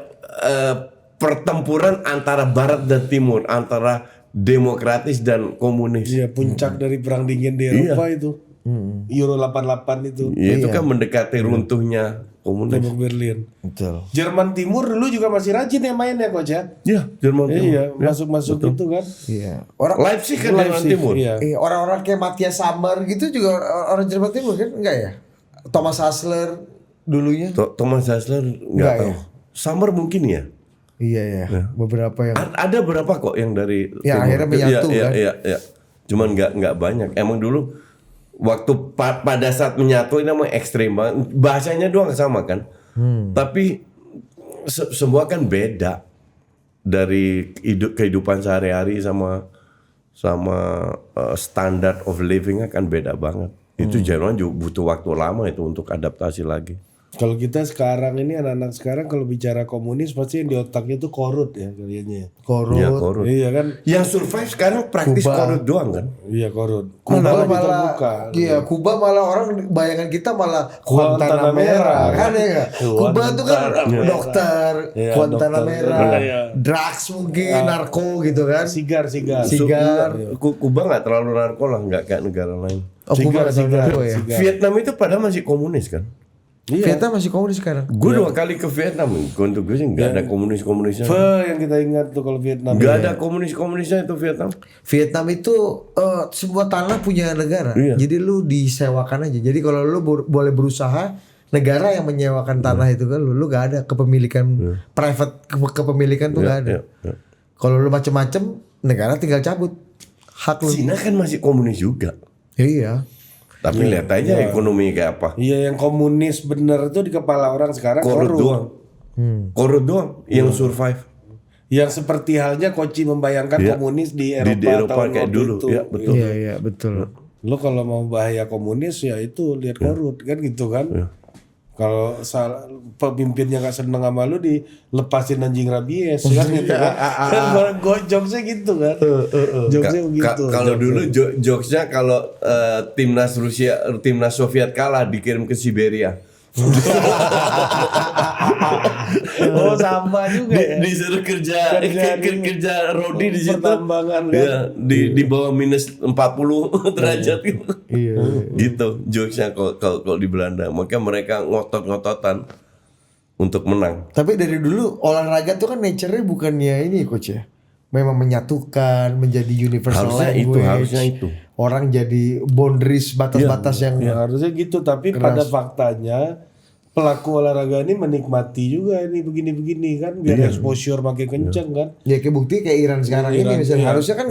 pertempuran antara Barat dan Timur, antara demokratis dan komunis. Iya, puncak dari perang dingin di Eropa itu. Euro 88 itu. Ya, itu kan mendekati runtuhnya komunis. Tembok Berlin. Betul. Jerman Timur dulu juga masih rajin ya main ya Coach ya. Iya, Jerman Timur. Iya, masuk-masuk itu kan. Iya. Orang Leipzig kan Jerman Leipzig, Timur. Iya. orang-orang kayak Matthias Sammer gitu juga orang Jerman Timur kan enggak ya? Thomas Hassler dulunya. Thomas Hassler nggak Nggak tahu. ya? Summer mungkin ya. Iya ya. Beberapa yang Ada berapa kok yang dari Ya, Timur. akhirnya menyatu kan? Iya. Cuman nggak banyak. Emang dulu waktu pada saat menyatu ini emang ekstrim banget. Bahasanya doang sama kan. Tapi semua kan beda dari kehidupan sehari-hari sama standard of livingnya kan beda banget. Itu Jerman juga butuh waktu lama itu untuk adaptasi lagi. Kalau kita sekarang ini anak-anak sekarang kalau bicara komunis pasti yang di otaknya tuh korut ya kayaknya. Korut. Ya, korut. Iya kan? Yang survive sekarang praktis korut doang kan. Iya korut. Kuba Malah malah, iya Kuba malah orang bayangan kita malah Guantanamera kan ya nggak? Kuba tuh kan dokter, Iya, Guantanamera, dokter. Iya. drugs mungkin, narko gitu kan? Sigar. Sigar. Kuba nggak terlalu narko lah, nggak kayak negara lain. Oh Kuba Sigar. narko ya. Vietnam itu padahal masih komunis kan. Vietnam masih komunis sekarang. Gue 2 kali ke Vietnam, untuk gue sih nggak ada komunisnya. Yang kita ingat tuh kalau Vietnam. Nggak ada komunisnya itu Vietnam. Vietnam itu semua tanah punya negara. Iya. Jadi lu disewakan aja. Jadi kalau lu boleh berusaha, negara yang menyewakan tanah itu kan lu gak ada kepemilikan private kepemilikan tuh gak ada. Iya. Kalau lu macem-macem, negara tinggal cabut hak lu. Cina kan masih komunis juga. Iya. Tapi lihat aja ekonomi kayak apa. Iya yang komunis bener tuh di kepala orang sekarang Korut korut. doang. Korut doang yang survive. Yang seperti halnya Koci membayangkan Iya. komunis di Di Eropa, Eropa tahun kayak waktu dulu. itu. Ya, betul. Iya betul. Lo kalau mau bahaya komunis ya itu lihat korut kan gitu kan. Kalau pemimpinnya nggak seneng sama lu dilepasin anjing rabies kan gitu kan. Kan jokesnya gitu kan. Jokesnya begitu. Kalau dulu jokesnya kalau timnas Soviet kalah dikirim ke Siberia. Oh sama juga ya. Disuruh kerja rodi di situ. Pertambangan kan. Ya, di bawah minus 40 derajat gitu. Iya. Gitu jokesnya kalau di Belanda. Makanya mereka ngotot-ngototan untuk menang. Tapi dari dulu olahraga tuh kan nature-nya bukannya ini coach ya. Memang menyatukan, menjadi universal Harusnya itu. Orang jadi boundaries batas-batas yang Ya harusnya gitu tapi pada faktanya pelaku olahraga ini menikmati juga ini begini-begini kan biar exposure makin kenceng kan. ya kayak bukti kayak Iran sekarang ini misalnya harusnya kan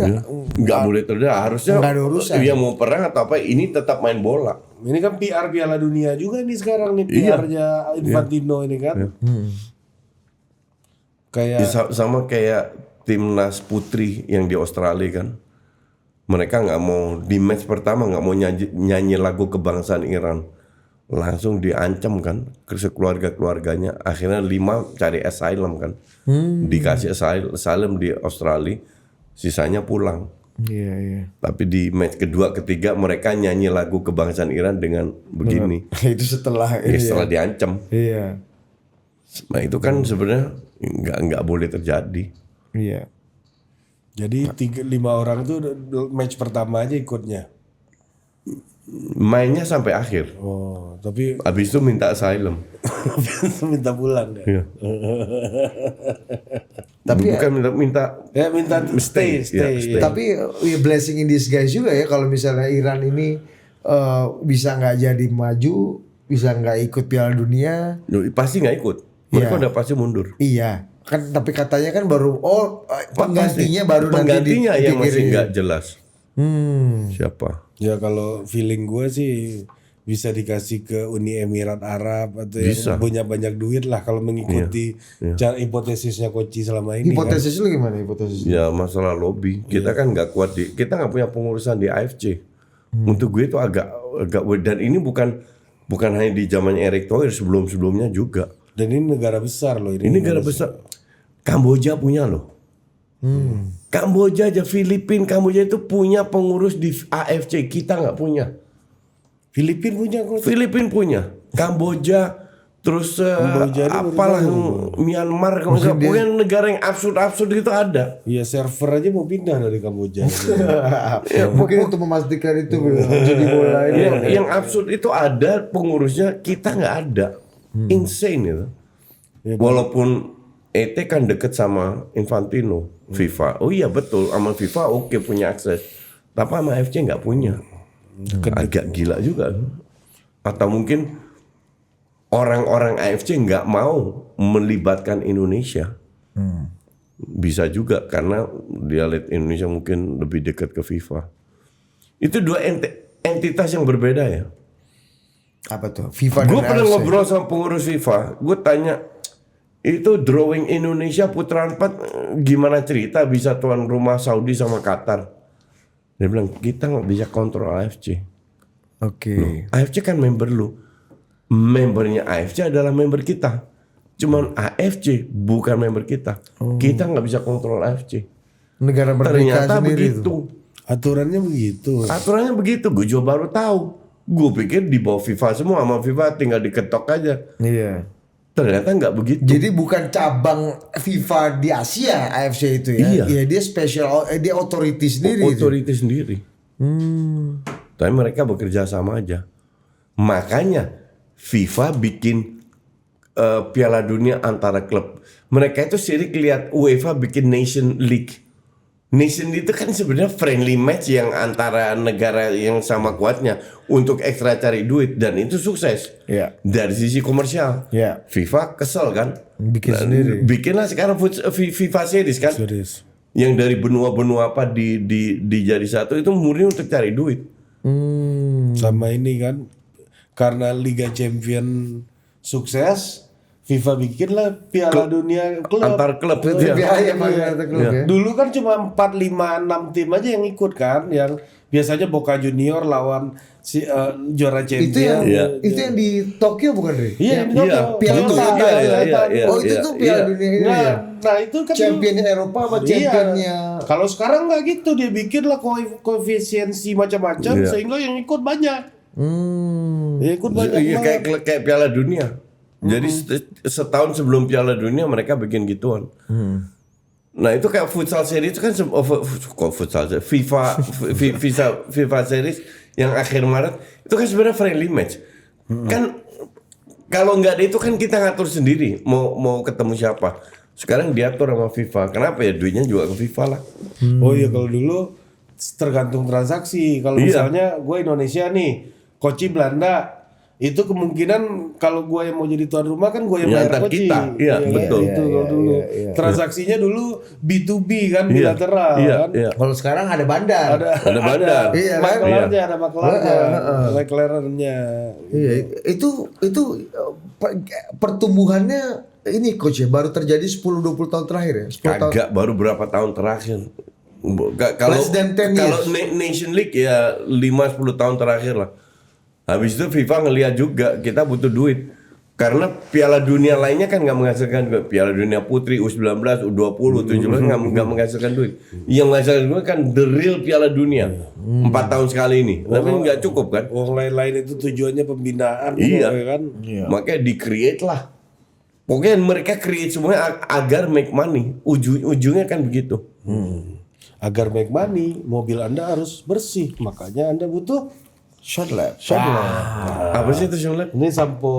Nggak boleh terjadi. Harusnya nggak ada urusan. dia mau perang atau apa ini tetap main bola. Ini kan PR Piala Dunia juga nih sekarang nih PR-nya Infantino ini kan. Kayak Ya, sama kayak timnas putri yang di Australia kan. Mereka nggak mau di match pertama nggak mau nyanyi lagu kebangsaan Iran, langsung diancam kan ke keluarganya. Akhirnya 5 cari asylum kan, dikasih asylum di Australia, sisanya pulang. Iya. Tapi di match kedua ketiga mereka nyanyi lagu kebangsaan Iran dengan begini. Itu setelah Ya, setelah diancam. Iya. Nah itu kan sebenarnya nggak boleh terjadi. Iya. jadi 5 orang tuh match pertama aja ikutnya. Mainnya sampai akhir. Oh, tapi Habis itu minta asylum. minta pulang deh. Iya. Tapi bukan minta Ya minta stay. stay. tapi ya blessing in disguise juga ya kalau misalnya Iran ini bisa nggak jadi maju, bisa nggak ikut Piala Dunia. Pasti nggak ikut. Mereka Iya. udah pasti mundur. Iya. Kan tapi katanya kan baru penggantinya baru Penggantinya nanti yang masih dipikirin. nggak jelas. Siapa? Ya kalau feeling gue sih bisa dikasih ke Uni Emirat Arab atau yang punya banyak duit lah kalau mengikuti cara hipotesisnya Koci selama ini. Hipotesis lu gimana hipotesis? Ya masalah lobby. Kita kan nggak kuat kita nggak punya pengurusan di AFC. Untuk gue itu agak dan ini bukan hanya di zaman Erick Thohir, sebelumnya juga. Dan ini negara besar loh Ini negara besar. Kamboja punya loh. Kamboja aja, Kamboja itu punya pengurus di AFC, kita nggak punya. Filipina punya, Kamboja, terus apalah Myanmar, punya negara yang absurd itu ada. Iya server aja mau pindah dari Kamboja. Ya, mungkin untuk memastikan itu jadi bola ini. Yang absurd itu ada pengurusnya, kita nggak ada. Insane itu. Walaupun ET kan deket sama Infantino, FIFA. Oh iya betul, sama FIFA oke punya akses. Tapi sama AFC nggak punya. Agak gila juga. Atau mungkin orang-orang AFC nggak mau melibatkan Indonesia. Bisa juga karena dia lihat Indonesia mungkin lebih dekat ke FIFA. Itu 2 entitas yang berbeda ya. Apa tuh? FIFA Gue dan pernah AFC. ngobrol sama pengurus FIFA. Gue tanya, itu drawing Indonesia putaran 4 gimana cerita bisa tuan rumah Saudi sama Qatar? Dia bilang kita nggak bisa kontrol AFC. Oke. AFC kan member lu. membernya AFC adalah member kita. Cuman AFC bukan member kita. Kita nggak bisa kontrol AFC. Negara merdeka Ternyata sendiri begitu. itu. Aturannya begitu. Aturannya begitu. Gue juga baru tahu. Gue pikir di bawah FIFA semua, sama FIFA tinggal diketok aja. Iya. Ternyata nggak begitu. Jadi bukan cabang FIFA di Asia AFC itu ya. Iya. Iya, dia special, dia authority sendiri itu. Otoriti sendiri. Tapi mereka bekerja sama aja. Makanya FIFA bikin Piala Dunia antara klub. Mereka itu sirik lihat UEFA bikin Nation League. Nation itu kan sebenarnya friendly match yang antara negara yang sama kuatnya untuk ekstra cari duit, dan itu sukses. Iya. Dari sisi komersial. Iya. FIFA kesel kan? Bikin sendiri. Bikinlah sekarang FIFA Series kan? Serius. Yang dari benua-benua apa di jadi satu itu murni untuk cari duit. Sama ini kan, karena Liga Champion sukses, FIFA bikinlah Piala Dunia klub. Antar klub Itu itu ya. biaya pakai klub ya. Dulu kan cuma 4, 5, 6 tim aja yang ikut kan, yang biasanya Boca Junior lawan juara champion. Itu yang Iya. itu yang di Tokyo bukan, Dre? Iya, Iya. Piala Itu, Dunia. iya. Oh, itu tuh Piala Dunia ini Nah, ya. nah itu kan Championnya Eropa sama Iya. championnya. Kalau sekarang nggak gitu, dia bikin lah koefisiensi macam-macam Iya. sehingga yang ikut banyak. Yang ikut banyak. Iya, banget. kayak Piala Dunia. Jadi setahun sebelum Piala Dunia mereka bikin gituan. Nah itu kayak futsal series itu kan kok futsal FIFA series yang akhir Maret itu kan sebenarnya friendly match. Kan kalau nggak ada itu kan kita ngatur sendiri mau ketemu siapa. Sekarang diatur sama FIFA. Kenapa ya, duitnya juga ke FIFA lah. Oh iya, kalau dulu tergantung transaksi. Kalau Iya. misalnya gue Indonesia nih, Koci Belanda, itu kemungkinan kalau gue yang mau jadi tuan rumah kan gue yang Ya, bayar antar Koci. kita. Iya, betul. Itu kalau dulu. Transaksinya dulu B2B kan, bilateral Iya, kan. iya. Kalau sekarang ada bandar. Ada bandar. Iya, kan? Maklarnya ada maklarnya, maklarnya. Iya, itu pertumbuhannya ini coach ya baru terjadi 10-20 tahun terakhir ya. 10 tahun. Kagak, baru berapa tahun terakhir. Kalau Less than 10 kalau years. Nation League ya 5-10 tahun terakhir lah. Habis itu FIFA ngelihat juga kita butuh duit. Karena Piala Dunia lainnya kan nggak menghasilkan duit. Piala Dunia Putri U19, U20, U17 nggak menghasilkan duit. Yang menghasilkan duit kan the real Piala Dunia. 4 tahun sekali ini. Tapi nggak cukup kan? Uang lain-lain itu tujuannya pembinaan. Iya. kan. Makanya di-create lah. Pokoknya mereka create semuanya agar make money. Ujungnya kan begitu. Agar make money, mobil Anda harus bersih. Makanya Anda butuh Shot lab. Apa sih itu Shonlab? ini sampo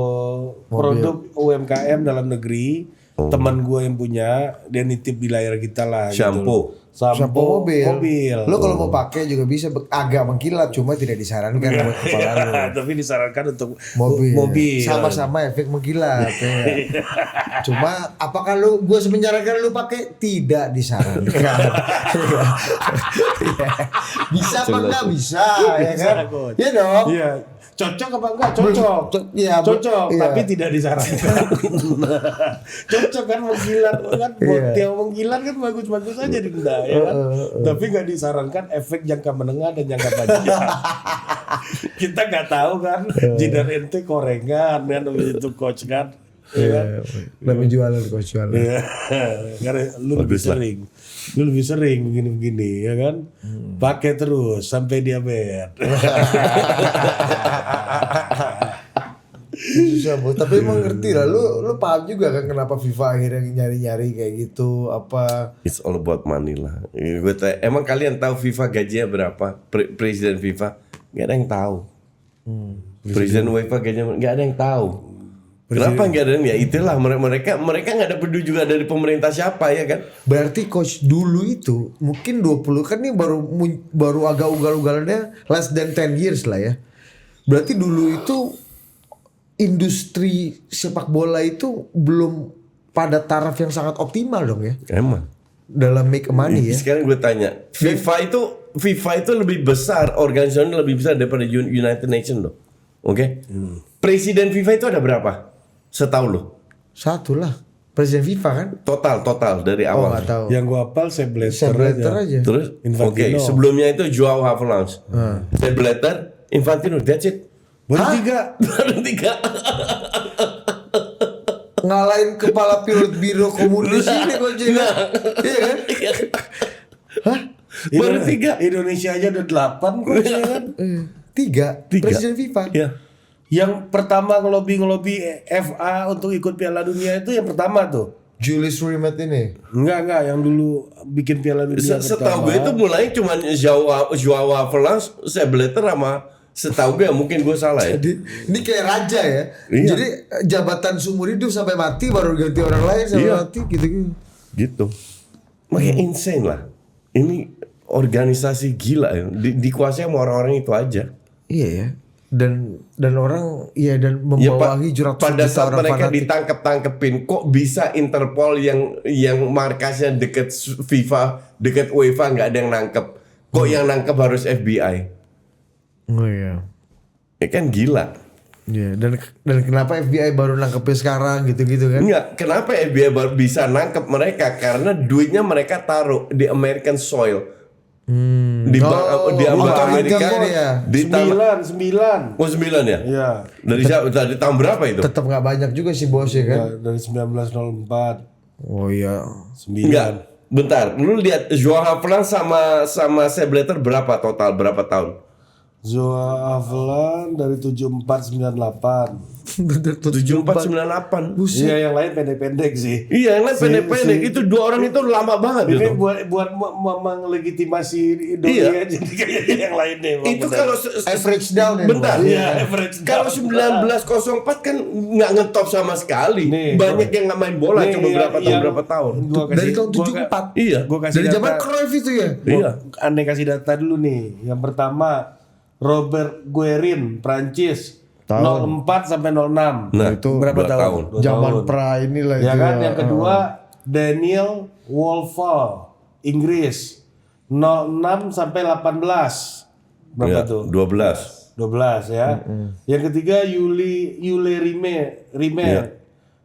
produk UMKM dalam negeri. Teman gue yang punya, dia nitip di layar kita lah. Shampoo. Gitu. Sampo mobil. Lo kalau Oh. mau pakai juga bisa agak mengkilat, cuma tidak disarankan buat kepala lo. Tapi disarankan untuk Mobil. Sama-sama efek mengkilat. Ya. Cuma apakah lu gue menyarankan lu pakai? Tidak disarankan. Bisa apa enggak bisa ya kan? Coach. Iya dong. Iya. Cocok apa enggak? Cocok. Iya, Cocok, iya. tapi tidak disarankan. Cocok kan mengkilat kan, Tiao mengkilat kan bagus-bagus aja di benda ya kan. Tapi nggak disarankan efek jangka menengah dan jangka panjang. Kita nggak tahu kan, jidat ente korengan kan begitu coach kan. Iya. Lebih jualan kok jualan. Iya. Karena lu lebih sering. Lu lebih sering begini-begini ya kan. Pakai terus sampai diabetes. Susah bos, tapi emang ngerti lah. Lu paham juga kan kenapa FIFA akhirnya nyari-nyari kayak gitu apa? It's all about money lah. Emang kalian tahu FIFA gajinya berapa? Presiden FIFA nggak ada yang tahu. Presiden UEFA gajinya nggak ada yang tahu. Kenapa nggak ada yang? Ya itulah mereka nggak dapat duit juga dari pemerintah siapa ya kan? Berarti coach dulu itu mungkin 20 kan ini baru agak ugal-ugalannya less than 10 years lah ya. Berarti dulu itu industri sepak bola itu belum pada taraf yang sangat optimal dong ya Emang. dalam make money ya. Sekarang gue tanya, FIFA itu lebih besar, organisasinya lebih besar daripada United Nations loh. Oke? Presiden FIFA itu ada berapa? Setahu lo? Satu lah presiden FIFA kan. Total dari Oh awal. nggak tahu. Yang gua hafal Sepp Sepp Blatter aja. Terus, Infantino. sebelumnya itu Joao Havelange, Sepp Blatter, Infantino, that's it. Baru 3. Baru 3. Ngalahin kepala pilot biro komunis ini Coach. Iya kan? Hah? Baru 3. Indonesia aja ada 8 kok ya kan. 3 presiden FIFA. Ya. Yang pertama ngelobi FA untuk ikut Piala Dunia itu yang pertama tuh. Julius Rimet ini. Enggak yang dulu bikin Piala Dunia Setahu pertama. gue itu mulai cuma Joao Havelange, Sebletter sama setahu gue mungkin gue salah ya. Jadi ini kayak raja ya. Iya. Jadi jabatan seumur hidup sampai mati baru ganti orang lain sampai Iya. mati gitu-gitu. Gitu. Makanya insane lah. Ini organisasi gila ya. Dikuasai sama orang-orang itu aja. Iya ya. Dan orang dan Ya, membawahi jurat pada juta saat orang mereka fanatik. ditangkep-tangkepin, kok bisa Interpol yang markasnya deket FIFA, deket UEFA nggak ada yang nangkep. Kok yang nangkep harus FBI? Oh iya. Ya kan gila. Iya, dan kenapa FBI baru nangkepnya sekarang gitu-gitu kan? Enggak, kenapa FBI baru bisa nangkep mereka? Karena duitnya mereka taruh di American soil. Di bank di Amerika ya. di tanah 9. 9 ya? Iya. Dari siapa? Dari tahun berapa itu? Tetap nggak banyak juga sih bos ya kan? Ya, dari 1904. Oh iya. 9. Enggak. Bentar, lu lihat Joao Havelange sama Sebletter berapa total berapa tahun? Joao Havelange dari 7498. 7498. Iya, yang lain pendek-pendek sih. Iya, yang lain pendek-pendek. Itu dua orang itu lama banget Ini itu. buat melegitimasi doi Iya. jadi kayaknya yang lain deh. Itu kalau Average down ya. bentar. Bos? Iya, average Kalau down. 1904 kan nggak ngetop sama sekali. Nih, Banyak yang nggak main bola nih, cuma berapa tahun yang- berapa tahun. Gua kasih- Dari tahun gua 74. Iya. Gua kasih Dari zaman data. Cruyff itu ya. Iya. Aneh kasih data dulu nih. Yang pertama Robert Guerin, Prancis. Tahun. 04 sampai 06. Nah, itu berapa dua tahun? 2 Zaman tahun. pra inilah Ya itu kan, yang kedua Daniel Wolfall, Inggris. 06 sampai 18. Berapa Iya, tuh? 12. 12 ya. Yang ketiga Yule Rime Iya.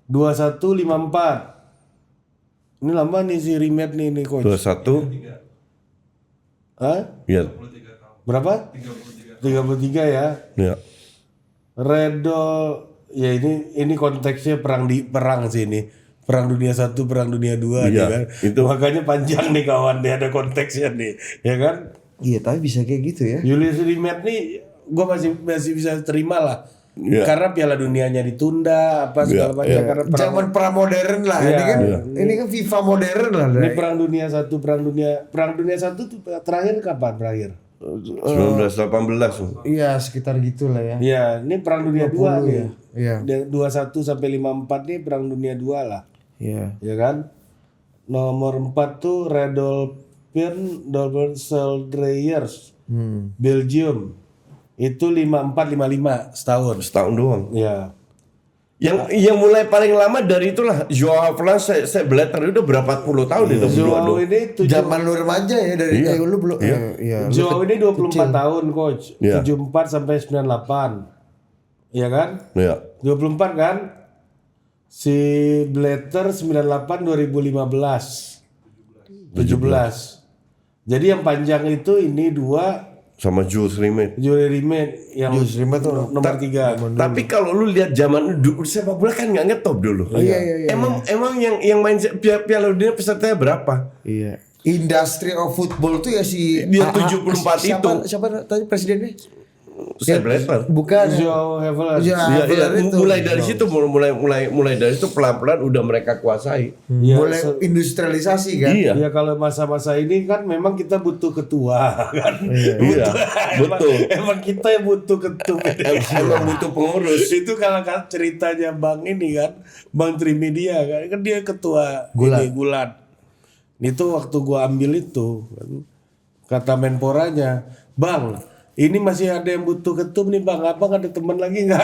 2154. Ini lama nih si Rimet nih coach. 21. Hah? Iya. Berapa? 33 ya. Iya. Redol ya ini konteksnya perang sih ini. Perang dunia 1, perang dunia 2 Iya, nih kan. itu. Makanya panjang nih kawan nih ada konteksnya nih, ya kan? Iya, tapi bisa kayak gitu ya. Julius Rimet nih gua masih bisa terima lah. Iya. Karena Piala Dunianya ditunda apa segala Iya, macam iya. karena perang, Zaman pra modern lah. Iya. Ini kan FIFA modern lah. ini Dai. perang dunia 1, perang dunia 1 tuh terakhir kapan terakhir? 1918. Iya, sekitar gitulah ya. Ya, ini perang dunia 2 nih. Iya. 21 sampai 54 nih perang dunia 2 lah. Iya. Ya kan? Nomor 4 tuh Redolphin Seldreyers, Belgium. Itu 54-55 setahun. Setahun doang. Ya. Yang mulai paling lama dari itulah Joao Havelange, Sebletter itu udah berapa puluh tahun itu berdua. Joao ini Zaman lu remaja ya dari Iya. lu belum. Iya. lu Joao ini 24 tahun coach. Iya. 74 sampai 98. Iya kan? Iya. 24 kan? Si Blatter 98 2015. 17. Jadi yang panjang itu ini 2 Sama Jules Rimet. Jules Rimet yang Jules Rimet tuh nomor 3. Tapi kalau lu lihat zaman dulu sepak bola kan nggak ngetop dulu. Iya. Emang yang main Piala Dunia pesertanya berapa? Iya. Industry of football tuh ya si Dia 74 itu. Siapa tadi presidennya? Sebletter. Bukan. Joao Havelange. Ya, Iya, iya. benar itu. Mulai dari situ mulai dari situ pelan-pelan udah mereka kuasai. Ya, Mulai industrialisasi kan. Iya. Ya kalau masa-masa ini kan memang kita butuh ketua kan. Iya, betul. Emang kita yang butuh ketua. Emang butuh pengurus. Itu kalau ceritanya Bang ini kan, Bang Trimedia kan dia ketua Gulat. Itu waktu gua ambil itu kan, kata Menporanya, "Bang, ini masih ada yang butuh ketum nih Bang, Abang ada teman lagi nggak?"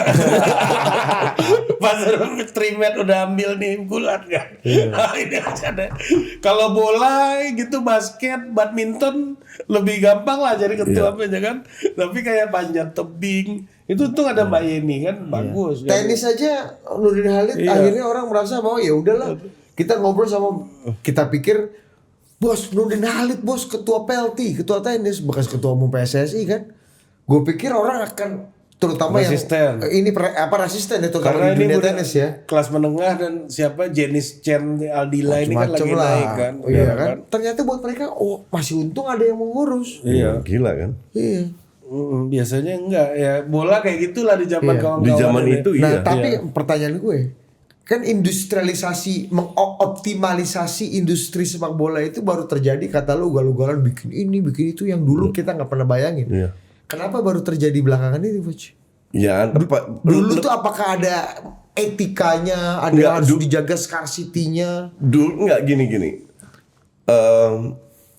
Pas Trimet udah ambil nih Gulat kan. Ini aja ada. Kalau bola gitu basket, badminton lebih gampang lah jadi ketua aja kan. Tapi kayak panjat tebing itu tuh ada Mbak Yeni kan bagus. Tenis aja Nurdin Halid akhirnya orang merasa bahwa ya udahlah kita ngobrol sama kita pikir bos Nurdin Halid bos ketua PLT ketua tenis bekas ketua umum PSSI kan gue pikir orang akan terutama Resisten. yang ini resisten itu Karena kalau di ini dunia udah tenis ya. kelas menengah dan siapa Janice Chen Aldila ini kan Macem lagi lah. naik kan. Iya kan? Ternyata buat mereka masih untung ada yang mengurus. Iya, gila kan. Iya. Biasanya enggak ya, bola kayak gitulah di zaman kawan-kawan. Di zaman ini. itu Nah, iya. tapi pertanyaan gue, kan industrialisasi, mengoptimalisasi industri sepak bola itu baru terjadi kata lu ugal-ugalan bikin ini, bikin itu yang dulu kita nggak pernah bayangin. Iya. Kenapa baru terjadi belakangan ini, Coach? Ya, Dulu tuh apakah ada etikanya, ada Enggak, harus dijaga scarcity-nya? dulu nggak gini.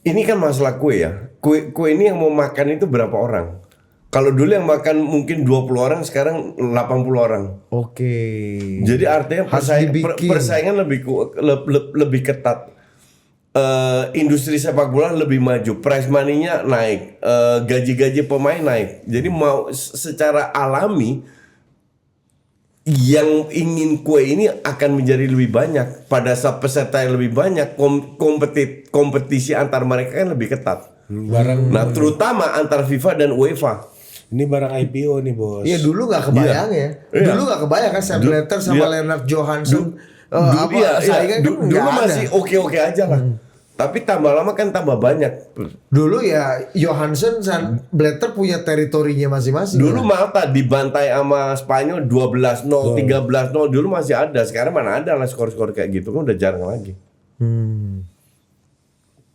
Ini kan masalah kue ya. Kue ini yang mau makan itu berapa orang? Kalau dulu yang makan mungkin 20 orang, sekarang 80 orang. Oke. Jadi artinya Harus dibikin. persaingan lebih ketat. Industri sepak bola lebih maju, prize money-nya naik, gaji-gaji pemain naik. Jadi mau secara alami yang ingin kue ini akan menjadi lebih banyak. Pada saat peserta yang lebih banyak, kompetisi antar mereka kan lebih ketat. Nah, terutama antar FIFA dan UEFA. Ini barang IPO nih bos. Iya dulu nggak kebayang ya. Iya. Dulu nggak kebayang kan Sepp Blatter sama Iya. Lennart Johansson. Saingan kan Dulu nggak ada. masih oke aja lah. Tapi tambah lama kan tambah banyak. Dulu ya Johansson dan Blatter punya teritorinya masing-masing. Dulu Malta dibantai sama Spanyol 12-0, 13-0. Dulu masih ada. Sekarang mana ada lah skor-skor kayak gitu kan udah jarang lagi.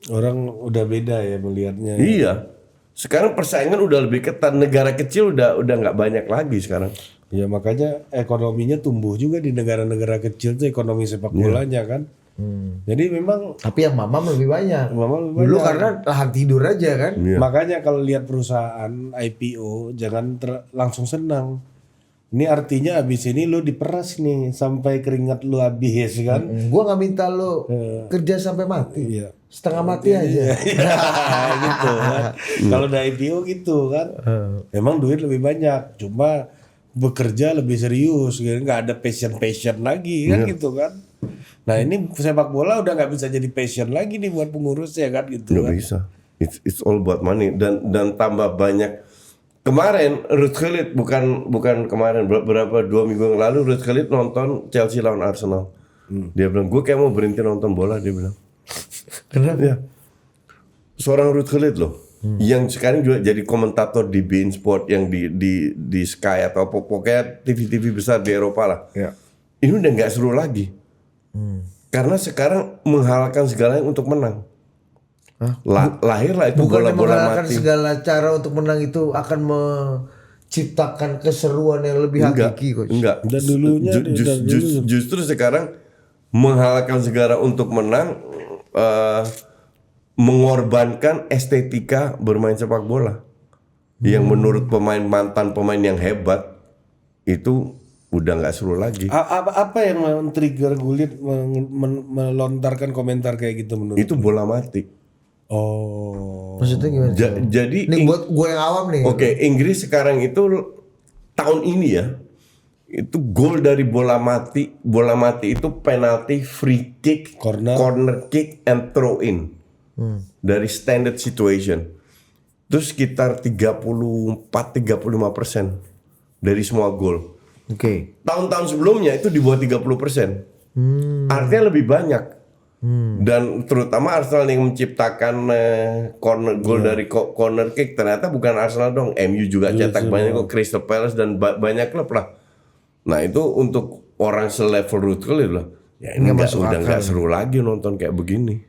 Orang udah beda ya melihatnya. Iya. Sekarang persaingan udah lebih ketat. Negara kecil udah nggak banyak lagi sekarang. Ya makanya ekonominya tumbuh juga di negara-negara kecil tuh ekonomi sepak bolanya kan. Jadi memang Tapi yang mamam lebih banyak. Mamam lebih Dulu banyak. karena lahan tidur aja kan. Iya. Makanya kalau lihat perusahaan IPO jangan langsung senang. Ini artinya abis ini lu diperas nih sampai keringat lu habis kan. Gua nggak minta lo kerja sampai mati. Iya. Setengah mati aja. Gitu kan. Kalau udah IPO gitu kan. Emang duit lebih banyak, cuma bekerja lebih serius gitu. Nggak ada passion lagi kan gitu kan. Nah ini sepak bola udah nggak bisa jadi passion lagi nih buat pengurus ya kan gitu Nggak kan. bisa. It's all about money dan tambah banyak. Kemarin Ruud Gullit bukan kemarin berapa 2 minggu yang lalu Ruud Gullit nonton Chelsea lawan Arsenal. Dia bilang gue kayak mau berhenti nonton bola, dia bilang. Kenapa? Ya. Seorang Ruud Gullit loh, yang sekarang juga jadi komentator di beIN Sport yang di Sky atau pokoknya TV besar di Eropa lah. Ya. Ini udah nggak seru lagi, karena sekarang menghalalkan segalanya untuk menang. Lahirlah itu Bukannya bola-bola menggunakan mati. segala cara untuk menang itu akan menciptakan keseruan yang lebih hakiki, Coach. Enggak. Dan dulunya Justru sekarang menghalalkan segala untuk menang, mengorbankan estetika bermain sepak bola. Yang menurut mantan pemain yang hebat itu udah nggak seru lagi. Apa yang men-trigger Gullit melontarkan komentar kayak gitu menurut? Itu bola mati. Oh. Maksudnya gimana? Jadi Nih buat gue yang awam nih. Oke, Inggris sekarang itu tahun ini ya, itu gol dari bola mati. Bola mati itu penalti, free kick, corner kick, and throw in dari standard situation. Itu sekitar 34-35% dari semua gol. Oke. Tahun-tahun sebelumnya itu di bawah 30%. Artinya lebih banyak. Dan terutama Arsenal yang menciptakan gol dari corner kick, ternyata bukan Arsenal dong, MU juga cetak banyak kok, Crystal Palace dan banyak klub lah. Nah itu untuk orang selevel Ruud Gullit lah, ya ini udah nggak seru lagi nonton kayak begini.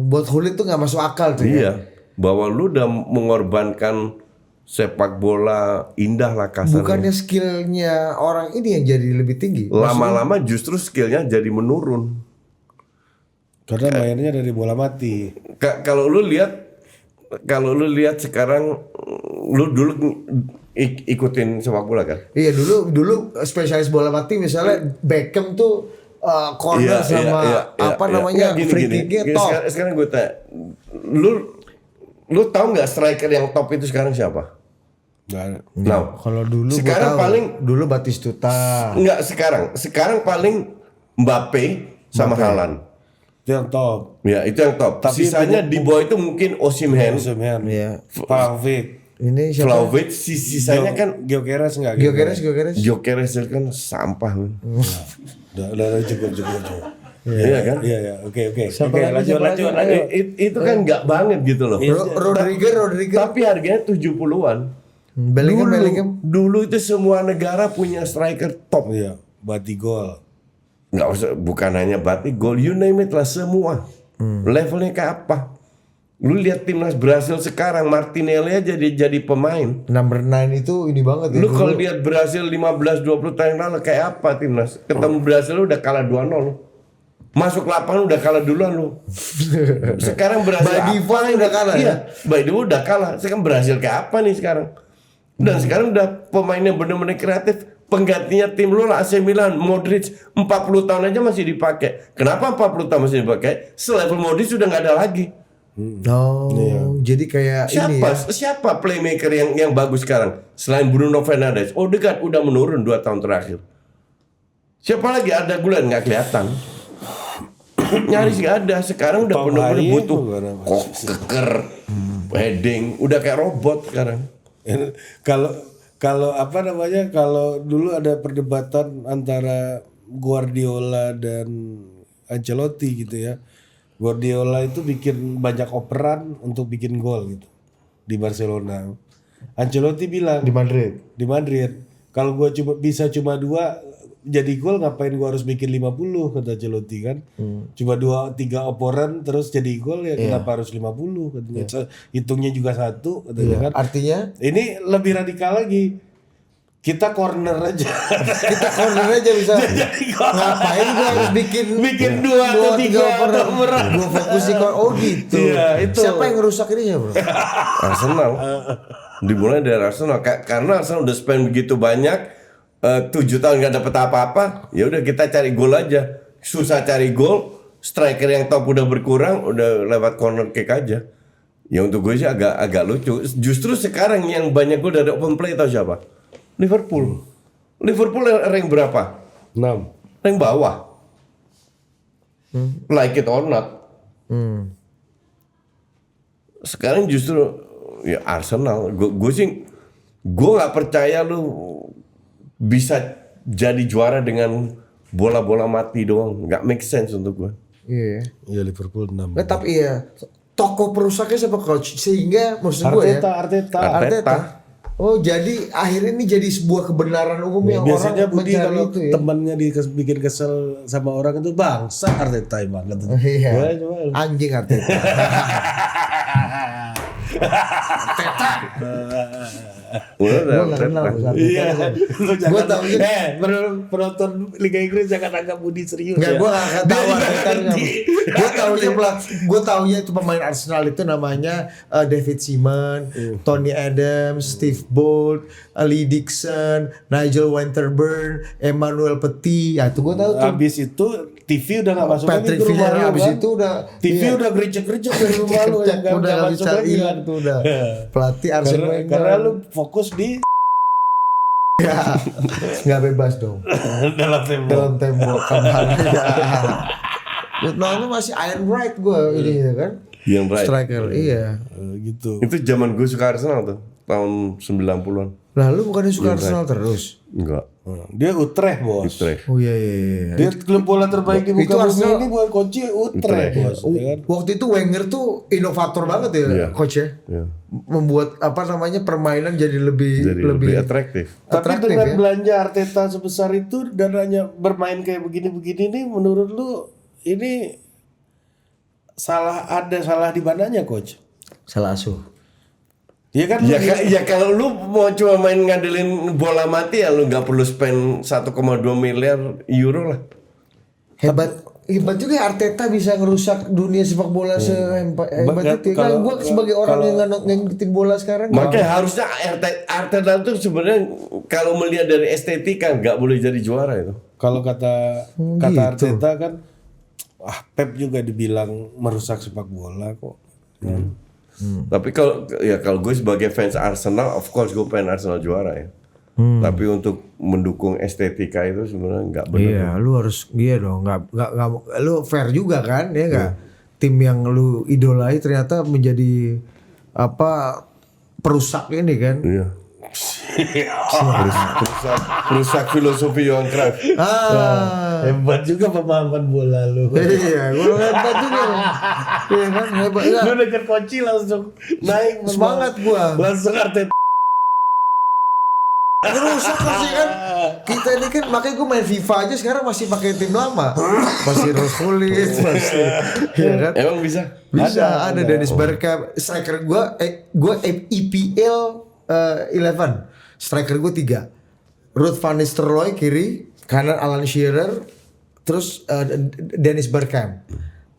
Buat Gullit tuh nggak masuk akal tuh. Ya? Iya, bahwa lu udah mengorbankan sepak bola indah lah kasarnya. Bukannya skillnya orang ini yang jadi lebih tinggi. Lama-lama justru skillnya jadi menurun. Karena mainnya dari bola mati. Kalau lu lihat sekarang, lu dulu ikutin sepak bola kan? Iya dulu spesialis bola mati misalnya Beckham tuh corner namanya free kicknya top. Sekarang gue tanya, lu tahu nggak striker yang top itu sekarang siapa? Nah, Kalau dulu sekarang paling dulu Batistuta. nggak sekarang paling Mbappe sama Haaland. Itu yang top. Ya itu yang top. Tapi sisanya di bawah itu mungkin Osimhen. Osimhen. Iya. Vlahovic. Ini siapa? Vlahovic sisanya kan Gyökeres enggak? Gyökeres. Gyökeres kan sampah. Udah cukup. Iya kan? Iya. Oke. Siapa Oke, lagi, lanjut. Itu kan nggak banget gitu loh. Rodriguez. Tapi harganya 70-an. Bellingham. Dulu itu semua negara punya striker top. Iya, Batigol. Nggak usah, bukan hanya batik gol, you name it lah semua. Levelnya kayak apa? Lu lihat timnas Brasil sekarang, Martinelli aja jadi pemain. Number 9 itu ini banget ya. Lu kalau lihat Brasil 15-20 tahun lalu kayak apa timnas? Ketemu Brasil udah kalah 2-0. Masuk lapangan udah kalah duluan lu. Sekarang Brasil By default udah kalah ya? Iya, by default udah kalah. Sekarang Brasil kayak apa nih sekarang? Dan sekarang udah pemainnya bener-bener kreatif. Penggantinya tim lu lah AC Milan, Modric 40 tahun aja masih dipakai. Kenapa 40 tahun masih dipakai? Selevel Modric sudah nggak ada lagi. Jadi kayak ini ya. Siapa playmaker yang bagus sekarang selain Bruno Fernandes? Odegaard udah menurun 2 tahun terakhir. Siapa lagi? Ada Gulen nggak kelihatan. Nyaris nggak ada. Sekarang udah benar-benar butuh keker, heading, udah kayak robot sekarang. Kalau apa namanya? Kalau dulu ada perdebatan antara Guardiola dan Ancelotti gitu ya. Guardiola itu bikin banyak operan untuk bikin gol gitu di Barcelona. Ancelotti bilang Di Madrid. Kalau gua bisa cuma 2 jadi gol, ngapain gua harus bikin 50, kata Ancelotti kan. Cuma 2-3 operan terus jadi gol ya, kenapa harus 50 katanya. Hitungnya juga 1 katanya kan. Artinya Ini lebih radikal lagi. Kita corner aja. kita corner aja bisa. Ngapain gua harus bikin 2 atau 3 operan. Gua fokus di oh gitu. Iya, itu. Siapa yang ngerusak ini ya, Bro? Arsenal. Dimulai dari Arsenal karena Arsenal udah spend begitu banyak 7 tahun nggak dapet apa-apa. Ya udah kita cari gol aja. Susah cari gol. Striker yang top udah berkurang, udah lewat corner kick aja. Ya untuk gue sih agak lucu. Justru sekarang yang banyak gol dari open play tahu siapa? Liverpool. Liverpool rank berapa? 6. Rank bawah. Like it or not. Sekarang justru ya Arsenal. Gue sih gue nggak percaya lu bisa jadi juara dengan bola-bola mati doang. Nggak make sense untuk gue. Iya. Iya, Liverpool 6. Tapi iya, tokoh perusaknya siapa coach? Sehingga maksud gue ya. Arteta. Oh, jadi akhirnya ini jadi sebuah kebenaran umum yang Biasanya orang Budi mencari kalau itu ya. temannya bikin kesel sama orang itu bangsa Arteta emang katanya. Iya. Coba. Anjing Arteta. Gue gak kenal Arteta. Iya. Gue tau penonton Liga Inggris jangan anggap Budi serius. Enggak, ya. gue gak tahu Arteta. Gue taunya itu pemain Arsenal itu namanya David Seaman, Tony Adams, Steve Bold, Lee Dixon, Nigel Winterburn, Emmanuel Petit. Ya itu gue tahu tuh. Abis itu TV udah gak masuk Patrick lagi ke rumah Vieira lu abis kan. itu udah TV udah gericek-gericek dari rumah lu yang udah gak gak masuk bisa lagi hilang kan. tuh udah. Pelatih Arsenal Karena lu fokus di ya, nggak bebas dong dalam tembok. dalam tembok kamar. Nah, itu masih Iron Bright gue ini ya kan. Yang bright. Striker, iya. Gitu. Itu zaman gue suka Arsenal tuh. Tahun 90-an. Lah lu bukannya suka Arsenal terus? Enggak. Dia Utrecht bos. Utrecht. Oh iya. Dia klub bola terbaik di Itu muka bumi Arsenal- ini bukan kunci Utrecht bos. Ya kan? Waktu itu Wenger tuh inovator banget ya, Iya. coach ya. Ya. Membuat apa namanya permainan jadi lebih Jadi lebih atraktif. Tapi atraktif dengan ya. belanja Arteta sebesar itu dan hanya bermain kayak begini-begini nih, menurut lu ini salah di mananya coach? Salah asuh. Iya kan? Ya kalau lu mau cuma main ngandelin bola mati ya lu nggak perlu spend 1,2 miliar euro lah. Hebat juga ya Arteta bisa ngerusak dunia sepak bola sehebat itu. Kan gue sebagai orang yang ngikutin bola sekarang. Makanya harusnya Arteta itu sebenarnya kalau melihat dari estetika nggak boleh jadi juara itu. Kalau kata gitu. Arteta kan, Pep juga dibilang merusak sepak bola kok. Tapi kalau gue sebagai fans Arsenal, of course gue pengen Arsenal juara ya. Tapi untuk mendukung estetika itu sebenarnya nggak benar. Iya, lu harus dong, nggak lu fair juga kan, ya nggak? Tim yang lu idolai ternyata menjadi apa perusak ini kan. Iya. Perusak filosofi Johan Cruyff. Hebat juga pemahaman bola lu. Iya, gue hebat juga. Iya kan, hebat. Lu denger Koci langsung naik Semangat gua. Langsung Arteta. Rusak sih kan. Kita ini kan makanya gue main FIFA aja sekarang masih pakai tim lama. Masih Rose Gullit, masih ya kan. Emang bisa? Ada Dennis Bergkamp. Striker gue EPL 11. Striker gue 3. Ruud van Nistelrooy kiri, kanan Alan Shearer, terus Dennis Bergkamp.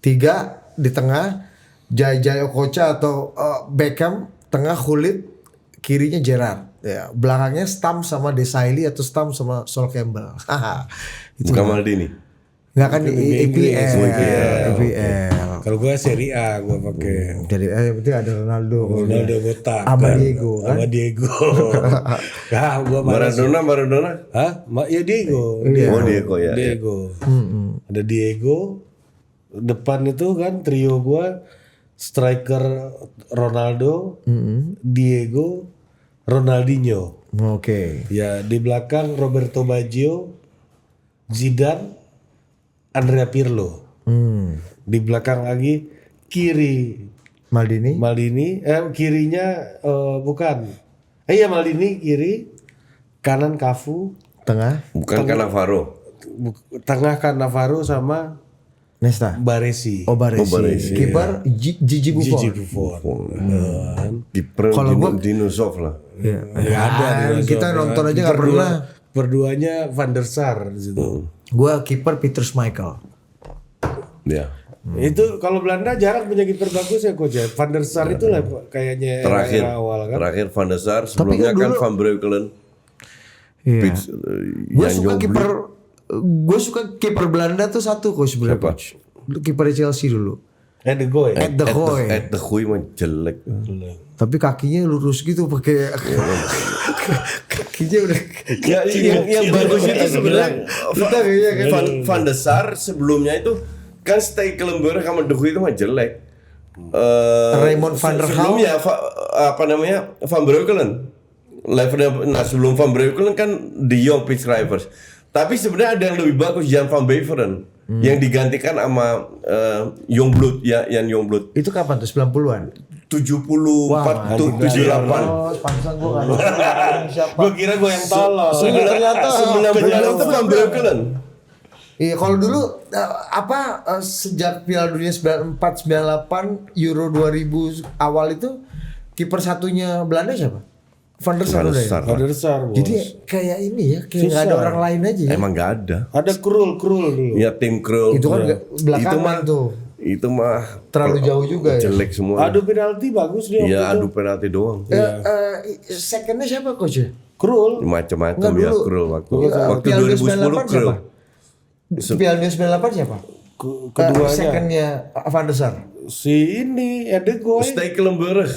3 di tengah, Jai Okocha atau Beckham, tengah Gullit, kirinya Gerrard. Ya, belakangnya Stam sama Desailly atau Stam sama Sol Campbell. Itu Bukan Maldini. nggak kan EPL. Kalau gue Serie A gue pakai. Jadi yang penting ada Ronaldo botak. sama Diego kan. Sama Diego. Gua Maradona. Hah? Ya Diego. Oh Diego ya. Diego. Ada Diego. Depan itu kan trio gua striker Ronaldo, Diego, Ronaldinho. Oke. Ya di belakang Roberto Baggio, Zidane, Andrea Pirlo. Di belakang lagi kiri Maldini. Kirinya bukan. Iya Maldini kiri, kanan Cafu, Tengah Bukan Cannavaro. tengah kan Navarro sama Nesta. Baresi. Oh Baresi. Kiper Gigi Buffon. Gigi Buffon. Kiper Dino Zoff lah. Iya. Ya ada Kita nonton aja nggak pernah. Berduanya Van der Sar di situ. Gua kiper Peter Schmeichel. Ya. Itu kalau Belanda jarang punya kiper bagus ya coach ya. Van der Sar itu lah kayaknya era awal kan. Terakhir Van der Sar, sebelumnya kan Van Breukelen. Iya. Gue Yang suka Jongbloed. kiper. Gue suka kiper Belanda tuh satu coach sebenarnya Siapa? coach. Kiper Chelsea dulu. De Goy. Ed de Goy. Ed de Goy mah jelek. Tapi kakinya lurus gitu pakai kakinya udah Ya, yang bagus itu sebenarnya kita kayaknya kan. Van der Sar sebelumnya itu kan Stekelenburg sama de Goy itu mah jelek. Raymond van der Gaal. Sebelumnya Van Breukelen. Nah sebelum Van Breukelen kan De Jong, Piet Schrijvers. Tapi sebenarnya ada yang lebih bagus, Jan van Beveren, yang digantikan sama Jongbloed, ya Jan Jongbloed. Itu kapan tuh 90-an? 74 tuh 78. Pantesan gue gak ada siapa. Gue kira gue yang tolong. Ternyata 90 itu Van Breukelen. Iya kalau dulu sejak Piala Dunia 94, 98, Euro 2000 awal itu kiper satunya Belanda siapa? Van der Sar udah ya? Van der Sar bos. Jadi kayak ini ya, kayak nggak ada orang lain aja ya. Emang gak ada. Ada Krul dulu. Ya tim Krul. Itu kan belakangan Itu mah terlalu jauh juga ya. jelek semua. Adu penalti bagus dia. Iya, adu penalti doang. Secondnya siapa coach ya? Krul. Macam-macam Nggak, ya dulu. Krul waktu Piala 2010 98 Krul. Piala Dunia 98 siapa? Keduanya. Secondnya Van der Sar. Si ini Ede Goy. Stekelenburg.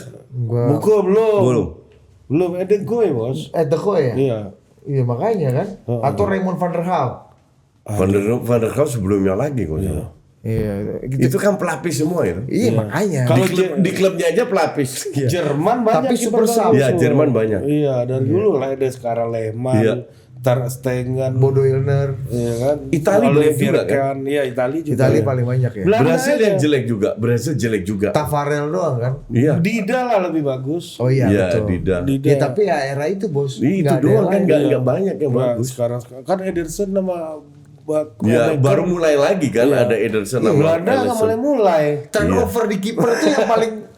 Belum Ede Goy bos. De Goy ya? Iya. Iya makanya kan. Atau Raymond van der Gaal. Van der Gaal sebelumnya lagi kok. Iya. Itu kan pelapis semua itu. Iya makanya. Di klubnya aja pelapis. Jerman banyak. Tapi super sub. Iya, Jerman banyak. Iya dari dulu lah ada sekarang Lehmann. Iya. Ter Stegen. Bodo Illner. Iya kan. Itali banyak juga kan. Iya Itali juga. Itali paling banyak ya. Belanda Brasil aja. yang jelek juga. Tafarel doang kan. Iya. Dida lah lebih bagus. Oh iya Iya, betul. Dida. Dida. Ya tapi ya era itu bos. Itu Nggak ada doang yang kan lain. nggak banyak yang Nah, bagus. sekarang kan Ederson sama Ya baru mulai lagi kan ada Ederson sama Belanda nggak Alisson. mulai. Turnover di kiper itu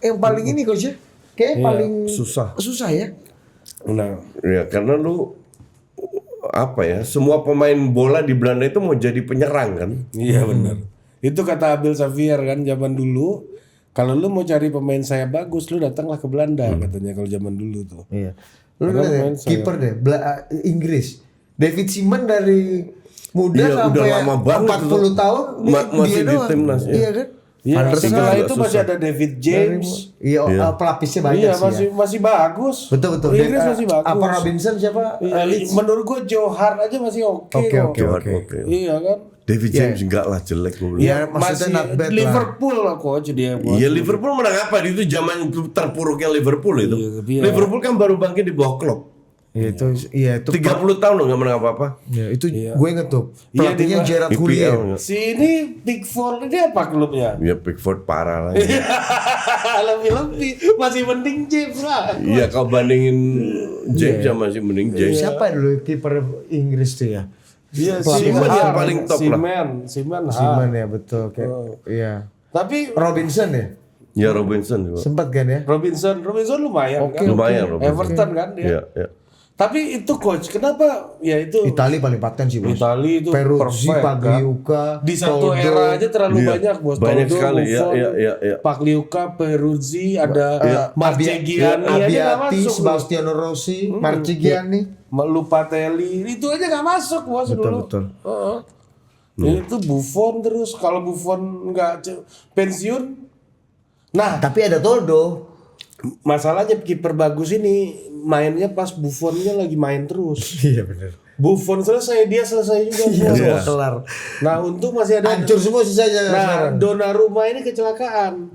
yang paling ini coach ya. Kayak paling susah. Susah ya. Nah, Ya karena lu apa ya, semua pemain bola di Belanda itu mau jadi penyerang kan. iya benar. Itu kata Abel Xavier kan zaman dulu. Kalau lu mau cari pemain saya bagus, lu datanglah ke Belanda katanya kalau zaman dulu tuh. Iya. Lu Karena lihat main ya, kiper deh Inggris. David Seaman dari muda Iya, sampai udah lama banget 40 tahun masih dia di doang. timnas, ya. Iya kan? Iya, Van der Sar setelah juga itu susah. masih ada David James. Iya, pelapisnya banyak Iya, sih ya. masih bagus. Betul. Inggris masih bagus. Apa Robinson siapa? Iya, menurut gua Joe Hart aja masih oke. Oke. kok. Oke. Iya kan? David James enggak lah, jelek gue bilang. Ya, maksudnya not bad lah. Liverpool lah coach dia. Bos. Iya, Liverpool menang apa? Itu zaman terpuruknya Liverpool itu. Iya, tapi ya- Liverpool kan baru bangkit di bawah Klopp. Itu 30 tahun loh nggak menang apa-apa. ya, itu gue inget tuh. Iya, Pelatihnya di- Gerard IPL Houllier. nggak? Si ini Pickford ini apa klubnya? Ya Pickford parah lah. Lebih-lebih masih mending James lah. Iya, kau bandingin James sama masih mending James. Siapa dulu kiper Inggris tuh ya? Iya, Seaman yang paling top lah. Siman. Siman ya betul kayak iya. Tapi Robinson ya? Ya Robinson juga. Sempat kan ya? Robinson lumayan kan. Lumayan Robinson. Everton kan dia. Iya, iya. Tapi itu coach, kenapa ya itu Itali paling paten sih bos. Itali itu Peruzzi, perfect, Pagliuca, di satu Toldo. era aja terlalu Iya, banyak bos. banyak Toldo, sekali, iya, Buffon, iya. Pagliuca, Peruzzi, ada Marchegiani aja nggak Abiati, masuk. Sebastiano Rossi, Marchegiani. Lupatelli itu aja nggak masuk bos dulu. Betul. Itu Buffon terus kalau Buffon nggak pensiun. Nah Tapi ada Toldo. masalahnya kiper bagus ini mainnya pas Buffonnya lagi main terus. Iya benar. Buffon selesai dia selesai juga. Iya, bos. semua kelar. Nah untung masih ada. Hancur semua sisanya Nah sekarang. Donnarumma ini kecelakaan.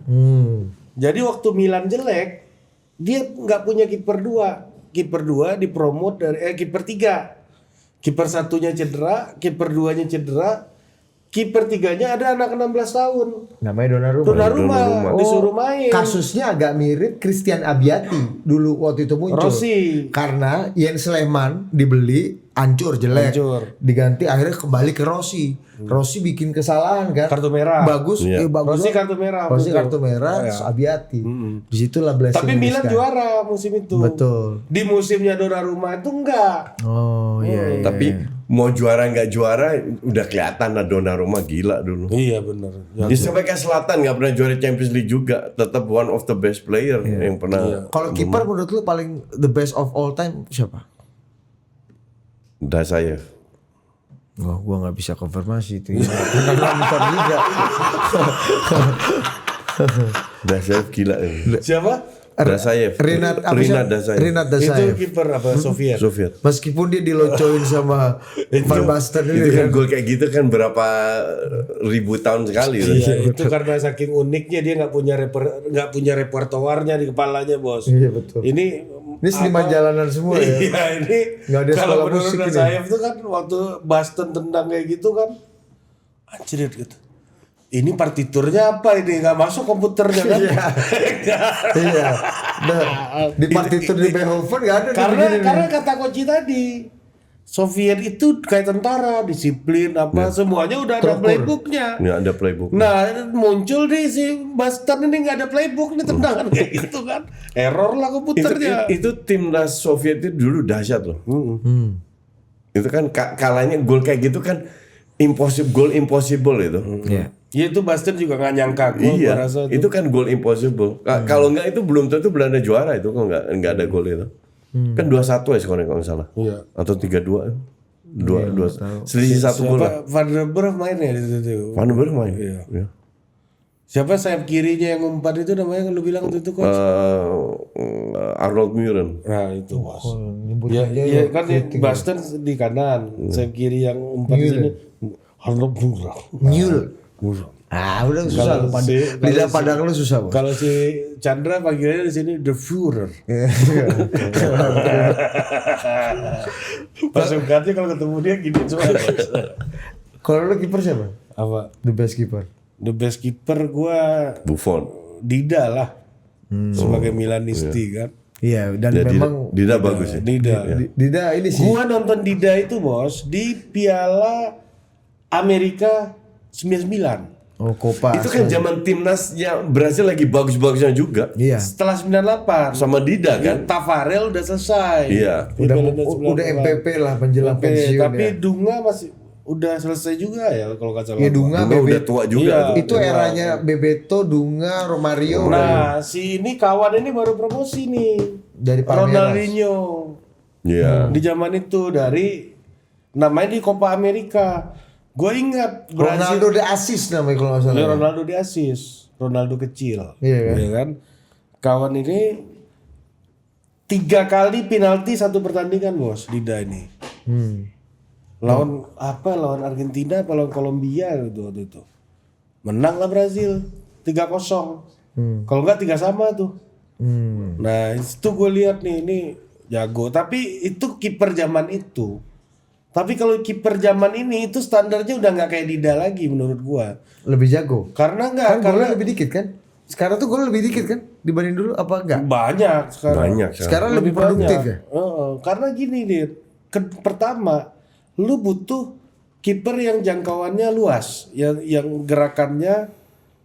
Jadi waktu Milan jelek, dia nggak punya kiper dua. Kiper dua dipromot dari kiper tiga. Kiper satunya cedera, kiper duanya cedera, kiper tiganya ada anak 16 tahun. Namanya Donnarumma. Donnarumma disuruh main. Kasusnya agak mirip Christian Abiati dulu waktu itu muncul. Rossi. Karena Jens Lehmann dibeli hancur jelek. Hancur. Diganti akhirnya kembali ke Rossi. Rossi bikin kesalahan kan. Kartu merah. Bagus, Iya. bagus. Rossi kartu merah. Rossi betul. kartu merah, Oh, ya. terus Abiati. Disitulah blessing. Tapi Milan in disguise. juara musim itu. Betul. Di musimnya Donnarumma itu enggak. Oh iya. Tapi mau juara nggak juara udah kelihatan lah Donnarumma gila dulu. Iya benar. Dia sampai ke Selatan nggak pernah juara Champions League juga, tetap one of the best player yang pernah. Kalau kiper menurut lu paling the best of all time siapa? Dasayev. Wah, gua nggak bisa konfirmasi itu. Pernah nonton juga. Dasayev gila ini. Siapa? Dasayev. Rinat apa Rinat sih? Dasayev. Rinat Itu Dasayev. kiper apa Soviet. Soviet. Meskipun dia dilocoin sama Van Basten Itu ini kan kan. gol kayak gitu kan berapa ribu tahun sekali. Iya, itu karena saking uniknya dia nggak punya repertoarnya di kepalanya bos. Iya betul. Ini seniman jalanan semua ya. Iya ini Nggak ada kalau sekolah menurut musik ini. Dasayev itu kan waktu Boston tendang kayak gitu kan, anjir gitu. Ini partiturnya apa ini nggak masuk komputernya kan? Iya. Nah, di partitur di Beethoven nggak ada. Karena kata Koci tadi, Soviet itu kayak tentara, disiplin apa semuanya udah ada playbooknya. Nggak ada playbook. Nah muncul nih si Boston ini nggak ada playbook nih tendangan kayak gitu kan, error lah komputernya. Itu timnas Soviet itu dulu dahsyat loh. Itu kan kalahnya gol kayak gitu kan goal impossible itu. Iya. Ya itu Boston juga nggak nyangka gua Iya, rasa itu kan goal impossible. Kalau nggak itu belum tentu Belanda juara itu kalau nggak ada gol itu. Kan 2-1 ya skornya kalau nggak salah. Iya. Atau 3-2. 2 selisih 1 gol. Siapa Van der Berg main ya di situ. Van der Berg main. Iya. Iya. Siapa sayap kirinya yang umpan itu namanya lu bilang itu coach? Arnold Mühren. Nah itu bos. Nyebut Ya, aja ya kan Boston di kanan, sayap kiri yang umpan di sini. Harus murah. Mule. Ah udah susah. Lidah Padang lu susah bos. Kalau si Chandra panggilannya di sini The Führer. Pasukannya kalau ketemu dia gini semua. Kalau lu kiper siapa? Apa? The best kiper. The best keeper gua Buffon. Dida lah. Sebagai Milanisti kan. Iya dan Ya, memang Dida bagus ya. Dida. Dida ini sih. Gua nonton Dida itu bos di Piala Amerika 99. Oh Copa. Itu kan zaman timnasnya Brasil lagi bagus-bagusnya juga. Iya. Setelah 98 Sama Dida kan. Tafarel udah selesai. Iya. Di Udah Piala udah 98. MPP lah menjelang pensiun Tapi ya. Dunga masih udah selesai juga ya kalau nggak salah. Ya Dunga, Dunga udah Bebeto. tua juga. Iya. tuh. Itu eranya Bebeto, Dunga, Romario Nah, si ini kawan ini baru promosi nih. dari Palmeiras. Ronaldinho. Iya. Di zaman itu dari namanya di Copa America. Gue ingat Ronaldo de Assis namanya kalau nggak salah. Ya, Ronaldo di asis, Ronaldo kecil. Iya kan? Iya kan? Kawan ini 3 kali penalti 1 pertandingan bos, Dida ini. Lawan Argentina apa lawan Kolombia gitu waktu itu. Menang lah Brazil 3-0. Kalau enggak 3-3 tuh. Nah, itu gue lihat nih ini jago. Tapi itu kiper zaman itu. Tapi kalau kiper zaman ini itu standarnya udah nggak kayak Dida lagi menurut gua. Lebih jago. Karena Kan golnya lebih dikit kan? Sekarang tuh gol lebih dikit kan dibanding dulu apa enggak? banyak sekarang. Banyak. Sekarang lebih produktif ya? Karena gini nih, pertama lu butuh kiper yang jangkauannya luas, yang gerakannya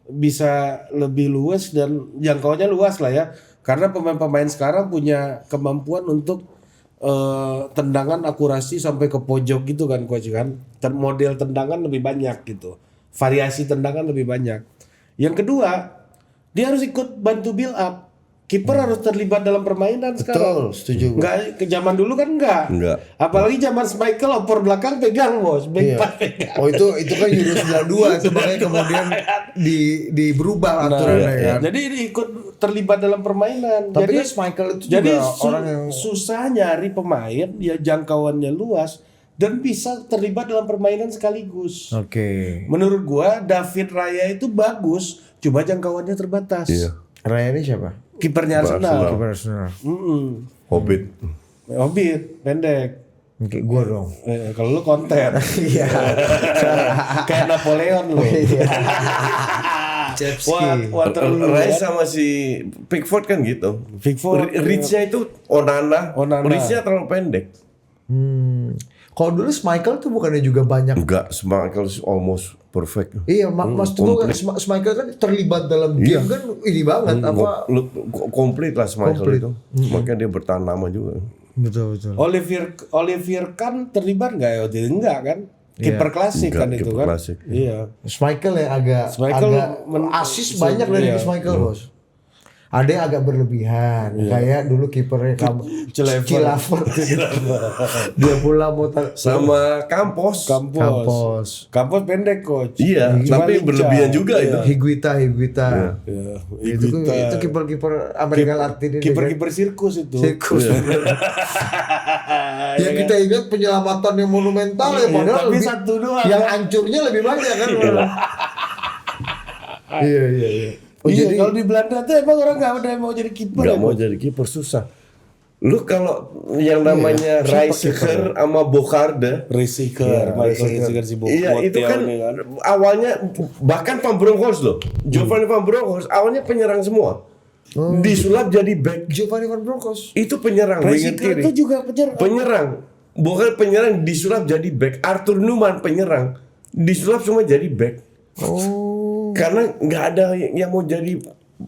bisa lebih luas dan jangkauannya luas lah ya. Karena pemain-pemain sekarang punya kemampuan untuk tendangan akurasi sampai ke pojok gitu kan coach kan. Model tendangan lebih banyak gitu. Variasi tendangan lebih banyak. Yang kedua, dia harus ikut bantu build up. Kiper harus terlibat dalam permainan sekarang. Setuju. Enggak, ke zaman dulu kan enggak. Apalagi zaman Michael oper belakang pegang bos, back pegang. Oh itu kan Euro 92 itu makanya kemudian berubah aturannya kan. Jadi dia ikut terlibat dalam permainan. Tapi jadi kan Michael itu juga orang yang susah nyari pemain ya jangkauannya luas dan bisa terlibat dalam permainan sekaligus. Oke. Menurut gua David Raya itu bagus, cuma jangkauannya terbatas. Iya. Raya ini siapa? Kipernya Arsenal. Kiper Arsenal. Hobbit. Hobbit, pendek. Kayak gua dong. Kalau lu konten. Iya. Kayak Napoleon lu. Raya sama si Pickford kan gitu. Pickford. Reach-nya itu Onana. Reach-nya terlalu pendek. Kalau dulu Michael tuh bukannya juga banyak. Enggak, Michael is almost perfect. Iya, Mas tuh kan Michael kan terlibat dalam game kan ini banget apa? Komplit lah Michael itu. Makanya dia bertahan lama juga. Betul. Olivier Kahn terlibat nggak ya? Enggak kan? Kiper klasik kan itu kan? Klasik. Iya. Michael ya agak asis banyak dari Michael bos. Ada yang agak berlebihan, kayak dulu kipernya Cilaver. Dia pula mau sama Campos pendek coach. Iya, tapi berlebihan juga itu. Higuita. Itu kiper Amerika Latin. Kiper sirkus itu. Yang kita ingat penyelamatan yang monumental ya, padahal tapi satu doang. Yang hancurnya lebih banyak kan. Iya. Jadi kalau di Belanda tuh emang orang nggak ada yang mau jadi kiper. Nggak mau jadi kiper susah. Lu kalau yang namanya Reisiger sama Bogarde, Reisiger si iya itu kan awalnya bahkan Van Bronckhorst loh, Giovanni Van Bronckhorst awalnya penyerang semua, disulap jadi back. Giovanni Van Bronckhorst itu penyerang, winger kiri. Itu juga penyerang, bukan penyerang disulap jadi back. Arthur Numan penyerang, disulap semua jadi back. Karena nggak ada yang mau jadi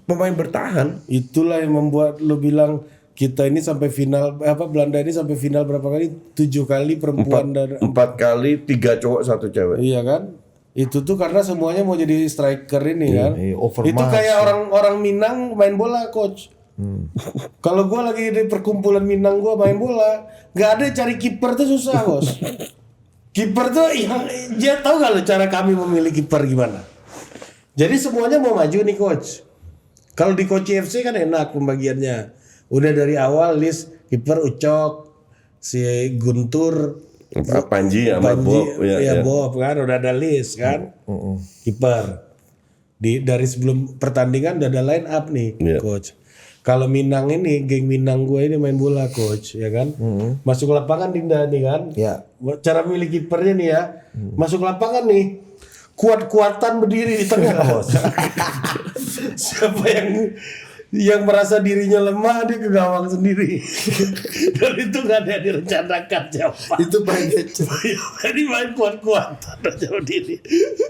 pemain bertahan. Itulah yang membuat lo bilang kita ini sampai final Belanda ini sampai final berapa kali? 7 kali perempuan dan 4 kali 3 cowok 1 cewek. Iya kan? Itu tuh karena semuanya mau jadi striker ini kan. Itu kayak orang Minang main bola coach. Kalau gua lagi di perkumpulan Minang gua main bola, nggak ada cari kiper tuh susah bos. Kiper tuh dia tahu nggak lo cara kami memilih kiper gimana? Jadi semuanya mau maju nih coach. Kalau di Coach FC kan enak pembagiannya. Udah dari awal list kiper Ucok, si Guntur, Panji sama Bob. Bob kan udah ada list kan. Kiper. Dari sebelum pertandingan udah ada line up nih coach. Kalau Minang ini, geng Minang gue ini main bola coach, ya kan? Masuk lapangan Dinda nih kan? Ya. Cara milih kipernya nih ya, masuk lapangan nih. Kuat-kuatan berdiri di tengah bos. Siapa yang merasa dirinya lemah dia ke gawang sendiri. Dan itu nggak ada yang direncanakan siapa. Itu banyak. Jadi main kuat-kuatan aja diri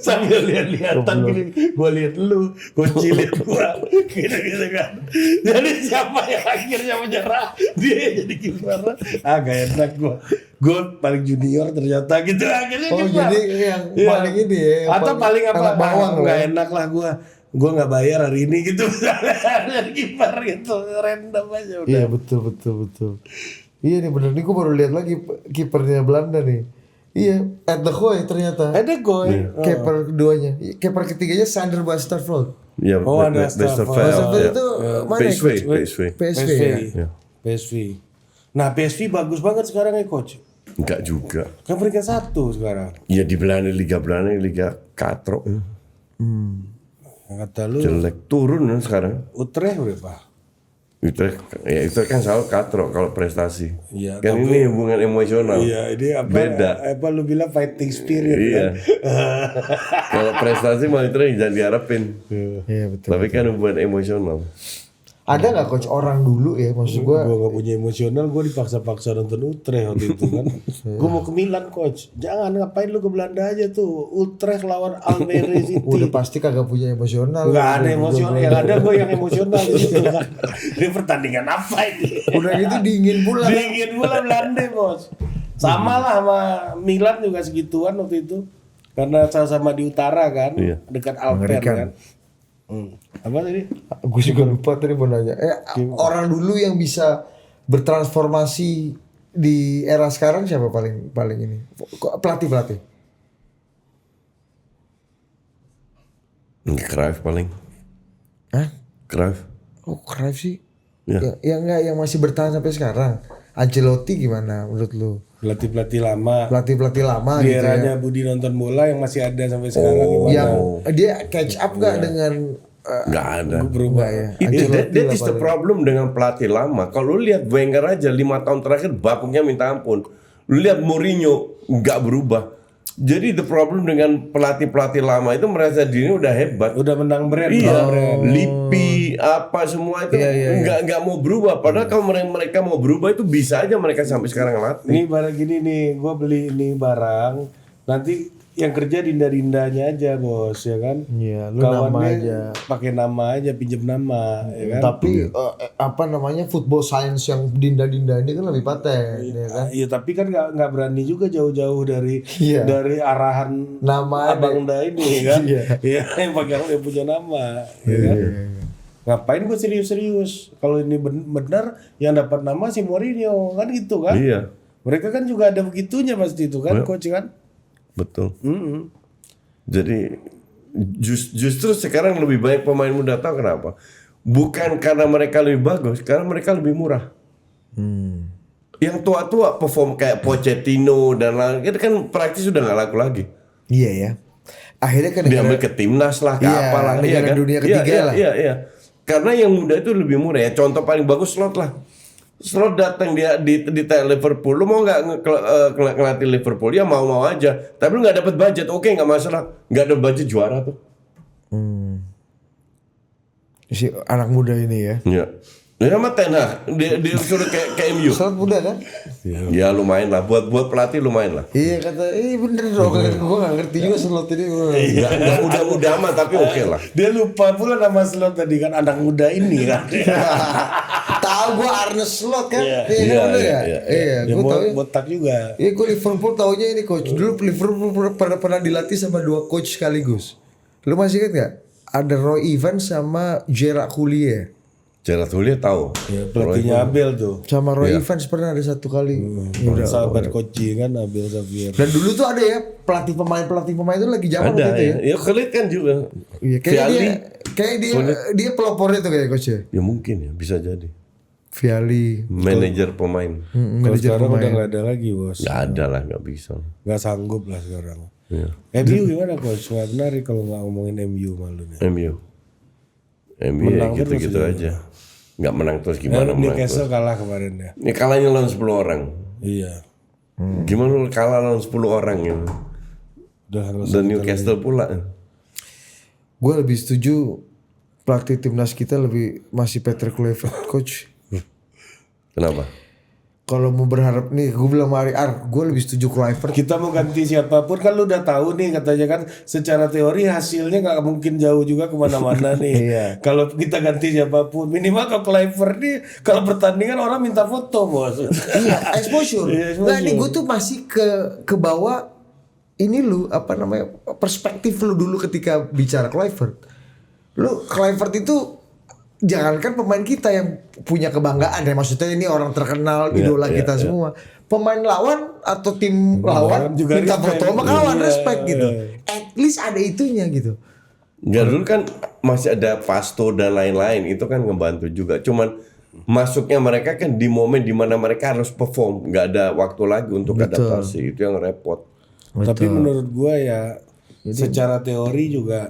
sambil lihat-lihatan gini. Gue lihat lu, kunci lihat gua, gitu kan. Jadi siapa yang akhirnya menyerah dia jadi kiper. Gak enak gue paling junior ternyata gitu akhirnya kiper. Jadi yang paling ini ya. Atau paling apa? Bawang nggak enak lah gue nggak bayar hari ini gitu. Dari kiper gitu random aja udah. Iya betul. Iya nih bener nih gue baru lihat lagi kipernya Belanda nih. Iya, Ed de Goey ternyata. Ed de Goey. Kiper keduanya. Kiper ketiganya Sander Westerveld. Iya, Westerveld itu mana? PSV. PSV. Nah PSV bagus banget sekarang ya coach. Enggak juga. Kan peringkat 1 sekarang. Ya di Belanda Liga Katrok. Kata lu Jelek turun kan sekarang. Utrecht berapa? Itu kan selalu katrok kalau prestasi. Iya, Kan ini hubungan emosional. Iya, ini apa? Beda. Apa lu bilang fighting spirit Iya. kan? Kalau prestasi malah itu yang jangan diharapin. Iya betul. Tapi kan hubungan emosional. Ada nggak coach orang dulu ya, maksud gue? Gue gak punya emosional, gue dipaksa-paksa nonton Utrecht waktu itu kan. Gue mau ke Milan coach. Jangan, ngapain lu ke Belanda aja tuh. Utrecht lawan Almere City. Udah pasti kagak punya emosional. Gak ada emosional, yang ada gue yang emosional di situ kan. Ini pertandingan apa ini? Udah gitu dingin pula. Dingin pula Belanda bos. Sama lah sama Milan juga segituan waktu itu. Karena sama-sama di utara kan, Iya. dekat Alpen Mengerikan. kan. Apa tadi? Gue juga lupa tadi mau nanya. Orang dulu yang bisa bertransformasi di era sekarang siapa paling ini? Pelatih. Cruyff paling. Hah? Cruyff. Oh, Cruyff sih. Ya. Yang masih bertahan sampai sekarang. Ancelotti gimana menurut lu? Pelatih-pelatih lama. Pelatih lama Di gitu eranya ya. Budi nonton bola yang masih ada sampai sekarang gimana? Yang dia catch up gak dengan Nggak ada. berubah ya? That is the problem dengan pelatih lama. Kalau lu lihat Wenger aja 5 tahun terakhir bapuknya minta ampun. Lu lihat Mourinho nggak berubah. Jadi the problem dengan pelatih lama itu merasa diri udah hebat. Udah menang brand. Iya, brand. Lippi apa semua itu nggak mau berubah. Padahal kalau mereka mau berubah itu bisa aja mereka sampai sekarang ngelatih. Ini barang gini nih, gue beli ini barang, nanti yang kerja dinda-dindanya aja bos, ya kan? Iya, lu nama Kawannya aja. pakai nama aja, pinjem nama, ya kan? Tapi apa namanya football science yang dinda-dinda ini kan lebih paten, ya kan? Iya, tapi kan nggak berani juga jauh-jauh dari Iya. dari arahan Nama Abang Da ini kan? Iya. Iya, yang pegang dia punya nama, ya kan? Ngapain gue serius-serius? Kalau ini benar, yang dapat nama si Mourinho kan gitu kan? Iya, Mereka kan juga ada begitunya pasti itu kan, coach kan? betul. Jadi justru sekarang lebih banyak pemain muda, tahu kenapa? Bukan karena mereka lebih bagus, karena mereka lebih murah. Yang tua-tua perform kayak Pochettino dan lain itu kan praktis sudah nggak laku lagi. Iya ya. Akhirnya kan Diambil ke timnas lah, ke Iya, apalah, negara dunia ketiga lah. Iya. Karena yang muda itu lebih murah ya. Contoh paling bagus Slot lah. Slot datang dia di Liverpool, lu mau nggak ngelatih Liverpool? Ya mau aja. Tapi lu nggak dapat budget, oke nggak masalah. Nggak ada budget juara tuh. si anak muda ini ya. Iya. Dia sama Ten Hag, dia suruh ke MU. Slot muda kan? Ya lumayan lah, buat pelatih lumayan lah. Iya kata, bener dong. Gue gak ngerti juga slot ini. Nggak muda-muda amat tapi oke lah. Dia lupa pula nama Slot tadi kan, anak muda ini kan. Tahu gue Arne Slot kan? Iya. Iya, bener ya. Iya, Dia gue tahu. botak juga. Iya, gue Liverpool taunya ini coach. Dulu Liverpool pernah dilatih sama 2 coach sekaligus. Lu masih ingat gak? Ada Roy Evans sama Gerard Houllier. Gerard Houllier tahu. Ya, pelatihnya Abel tuh. Sama Roy Evans pernah ada 1 kali. Udah. Sahabat coaching kan Abel Xavier. Dan dulu tuh ada ya pelatih pemain itu lagi zaman Ada gitu ya. Ya Khalid kan juga. Iya, kayaknya dia pelopornya tuh kayak coach ya. Ya mungkin ya, bisa jadi. Viali. Manajer pemain. Kalau sekarang udah nggak ada lagi bos. Nggak ada lah, nggak bisa. Nggak sanggup lah sekarang. Iya. MU gimana coach? Nggak menarik kalau nggak ngomongin MU malu nih. MU ya Menang terus gitu-gitu aja. Nggak menang terus gimana menang terus. Newcastle kalah kemarin ya. Ini kalahnya lawan 10 orang. Iya. Gimana lu kalah lawan 10 orang gitu. Udah nggak usah. Dan Newcastle pula. Gue lebih setuju pelatih timnas kita masih Patrick Kluivert coach. Kenapa? Kalau mau berharap nih, gue bilang Mari gue lebih setuju Kluivert. Kita mau ganti siapapun kan lu udah tahu nih katanya kan secara teori hasilnya nggak mungkin jauh juga kemana-mana nih. Iya. Kalau kita ganti siapapun minimal kalau Kluivert nih kalau pertandingan orang minta foto bos. Iya, exposure. Iya, exposure. Nggak nih, gue tuh masih ke bawah ini lu apa namanya perspektif lu dulu ketika bicara Kluivert. Lu Kluivert itu jangankan pemain kita yang punya kebanggaan ya, maksudnya ini orang terkenal, idola kita semua. Pemain lawan atau tim lawan juga minta respect. foto sama kawan, Iya. respect gitu. At least ada itunya gitu. Nggak, dulu kan masih ada Pasto dan lain-lain, itu kan ngebantu juga. Cuman masuknya mereka kan di momen dimana mereka harus perform, nggak ada waktu lagi untuk adaptasi, itu yang repot. Tapi menurut gua ya secara teori juga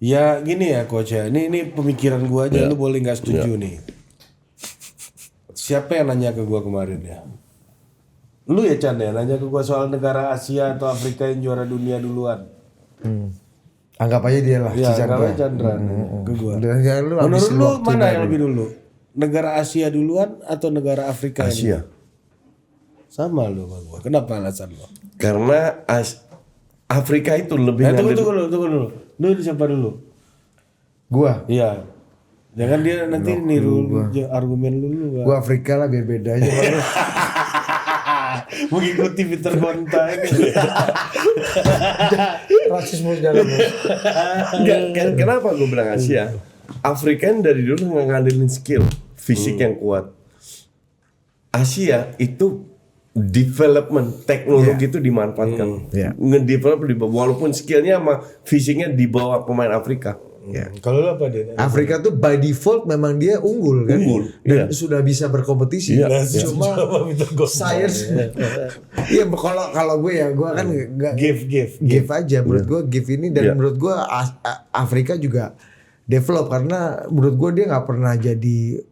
ya gini ya coach ya. Ini pemikiran gua aja, lu boleh nggak setuju nih. Siapa yang nanya ke gua kemarin ya? Lu ya Chan ya nanya ke gua soal negara Asia atau Afrika yang juara dunia duluan. Anggap aja dia lah, Ya, si Chandra. karena Chandra ke gua. Dan lu Menurut habisin lu waktu mana dari- yang lebih dulu? Negara Asia duluan atau negara Afrika? Asia. Sama lu sama gua. Kenapa alasan lu? Karena Afrika itu lebih Tunggu dulu. Lu siapa dulu? Gua Iya. Jangan dia nanti niru argumen lu. Gua Afrika lah biar beda aja. Mengikuti Peter Gonta gitu. Rasisme dalam. Kenapa gue bilang Asia? Afrika kan dari dulu ngandelin skill, fisik yang kuat. Asia itu development teknologi itu dimanfaatkan, ngedevelop walaupun skillnya sama fisiknya di bawah pemain Afrika. Kalau lu apa dia? Afrika tuh by default memang dia unggul kan, dan sudah bisa berkompetisi. Cuma science, iya kalau gue ya gue kan nggak give aja. Menurut gue give ini dan menurut gue Afrika juga develop karena menurut gue dia nggak pernah jadi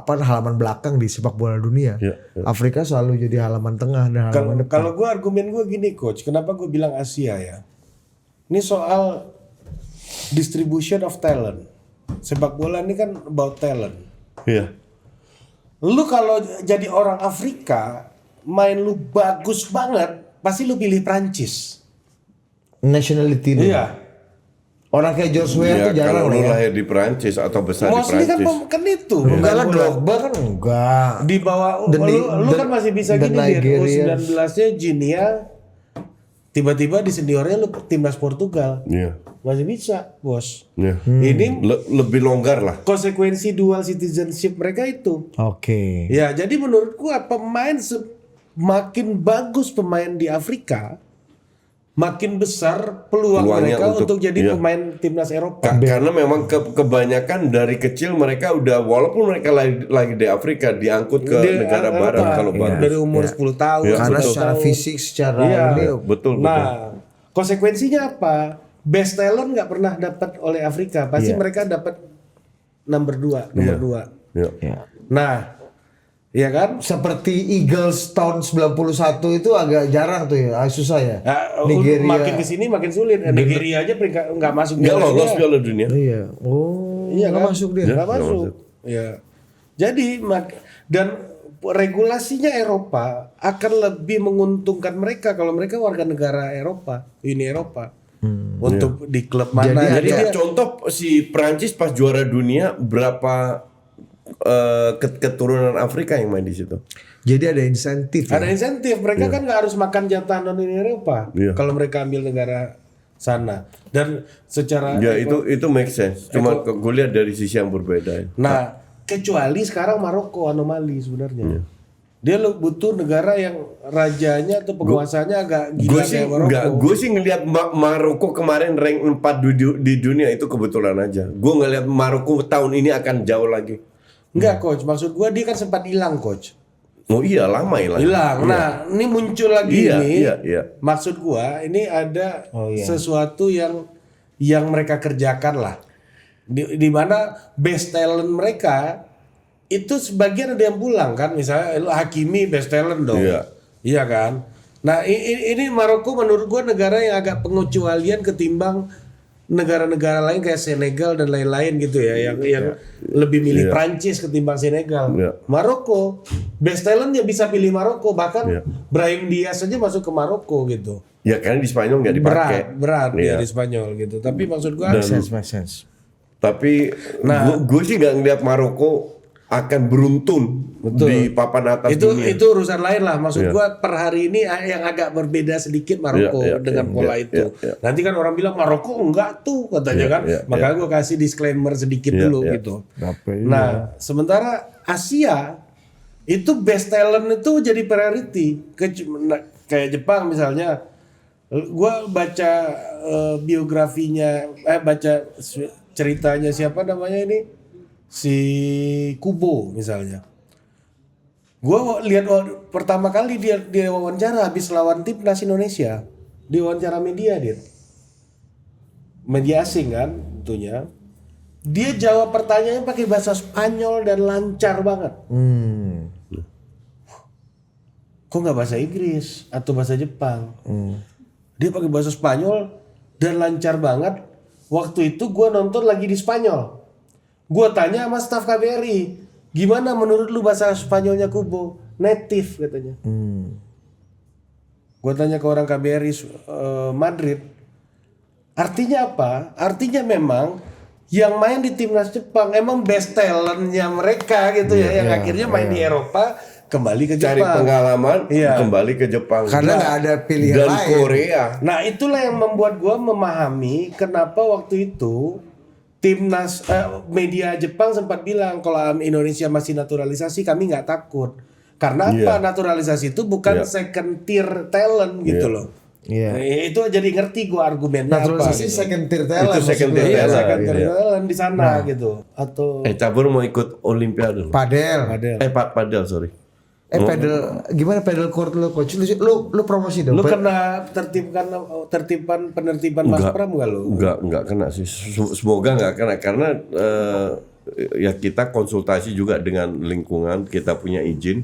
halaman belakang di sepak bola dunia. Afrika selalu jadi halaman tengah dan halaman depan. Kalau gue argumen gue gini coach, kenapa gue bilang Asia ya? Ini soal distribution of talent. Sepak bola ini kan about talent. Iya. Lu kalau jadi orang Afrika, main lu bagus banget, pasti lu pilih Prancis. Nationality lu. Iya. Orang kayak Joshua Ya, tuh jarang kalau lu ya. lahir di Prancis atau besar di Mostly Prancis. kan itu. Enggak lah, Main bola. Drogba kan enggak. Di bawah lu kan masih bisa dan gini dia Nigeria. U19-nya Ginia, tiba-tiba di seniornya lu timnas Portugal. Iya. Masih bisa, Bos. Iya. Ini Lebih longgar lah. konsekuensi dual citizenship mereka itu. Oke. Ya, jadi menurut gua pemain makin bagus pemain di Afrika, makin besar peluangnya mereka untuk jadi pemain timnas Eropa. Karena memang kebanyakan dari kecil mereka udah walaupun mereka lagi di Afrika diangkut ke negara barat kalau bagus. dari umur 10 tahun. Karena 11 secara tahun. fisik, secara ini Betul. Nah, konsekuensinya apa? Best talent nggak pernah dapat oleh Afrika, pasti mereka dapat nomor 2. Iya. Nah, iya kan? seperti Eagles tahun 91 itu agak jarang tuh ya, susah ya. Nigeria. Makin kesini makin sulit. Nigeria aja peringkat nggak masuk. Nggak lolos Piala Dunia. Iya. Oh, Iya nggak kan? masuk dia. Nggak masuk. Iya. Jadi dan regulasinya Eropa akan lebih menguntungkan mereka kalau mereka warga negara Eropa, Uni Eropa. Untuk di klub mana. Jadi contoh si Prancis pas juara dunia berapa keturunan Afrika yang main di situ. Jadi ada insentif. Ada insentif, mereka kan nggak harus makan jatah non Uni Eropa kalau mereka ambil negara sana. Dan secara Ya itu make sense. Cuma gue lihat dari sisi yang berbeda. nah, kecuali sekarang Maroko anomali sebenarnya. Dia butuh negara yang rajanya atau penguasanya agak gila kayak Maroko. Gue sih ngelihat Maroko kemarin rank 4 di dunia itu kebetulan aja. Gue ngelihat Maroko tahun ini akan jauh lagi. Enggak coach, maksud gua dia kan sempat hilang coach. Oh iya lama hilang. Hilang. Nah, ini muncul lagi ini. Iya. Maksud gua ini ada sesuatu yang mereka kerjakan lah. Di mana best talent mereka itu sebagian ada yang pulang kan, misalnya Hakimi best talent dong. Iya kan? Nah, ini Maroko menurut gua negara yang agak pengecualian ketimbang negara-negara lain kayak Senegal dan lain-lain gitu ya, yang lebih milih Prancis ketimbang Senegal. Maroko best talentnya bisa pilih Maroko, bahkan Brahim Diaz saja masuk ke Maroko gitu. Ya karena di Spanyol nggak dipakai. Berat dia di Spanyol gitu. Tapi maksud gua make sense. Tapi gue sih nggak ngeliat Maroko akan beruntun di papan atas dunia. Itu urusan lain lah. Maksud gua per hari ini yang agak berbeda sedikit Maroko dengan pola itu. Nanti kan orang bilang Maroko enggak tuh katanya kan. Makanya gua kasih disclaimer sedikit dulu gitu. Nah, sementara Asia itu best talent itu jadi priority. Kayak Jepang misalnya. Gua baca biografinya, baca ceritanya siapa namanya ini? si Kubo misalnya. Gue lihat pertama kali dia wawancara habis lawan timnas Indonesia, di wawancara media media asing kan tentunya. Dia jawab pertanyaannya pakai bahasa Spanyol dan lancar banget. Kok nggak bahasa Inggris atau bahasa Jepang? Dia pakai bahasa Spanyol dan lancar banget. Waktu itu gue nonton lagi di Spanyol. Gue tanya sama staf KBRI, gimana menurut lu bahasa Spanyolnya Kubo? Native katanya. Gue tanya ke orang KBRI Madrid, artinya apa? Artinya memang yang main di timnas Jepang emang best talentnya mereka gitu yang akhirnya main di Eropa kembali ke Cari Jepang. pengalaman, kembali ke Jepang. Karena nggak ada pilihan dan lain. Korea. Nah itulah yang membuat gue memahami kenapa waktu itu timnas media Jepang sempat bilang kalau Indonesia masih naturalisasi kami nggak takut. Karena apa? Naturalisasi itu bukan second tier talent gitu loh. Itu jadi ngerti gue argumennya naturalisasi apa. second tier talent. Itu second tier Iya, talent. second tier talent di sana gitu. Atau Cabur mau ikut Olimpiade. Padel. Padel sorry. Pedal gimana pedal court lo coach? Lu promosi dong. lu kena penertiban Mas Pram enggak lu? Enggak kena sih. Semoga enggak kena karena ya kita konsultasi juga dengan lingkungan, kita punya izin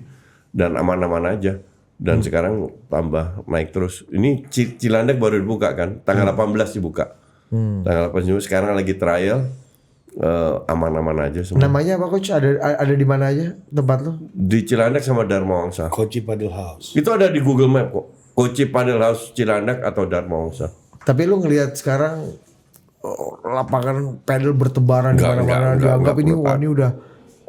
dan aman-aman aja. Dan sekarang tambah naik terus. Ini Cilandak baru dibuka kan, tanggal 18 dibuka. Tanggal 18 sekarang lagi trial. Aman-aman aja semua. Namanya apa coach? Ada di mana aja tempat lo? Di Cilandak sama Dharma Wangsa. Koci Padel House. Itu ada di Google Map kok. Koci Padel House Cilandak atau Dharma Wangsa. Tapi lu ngelihat sekarang lapangan pedal bertebaran di mana-mana, dianggap ini wah ini udah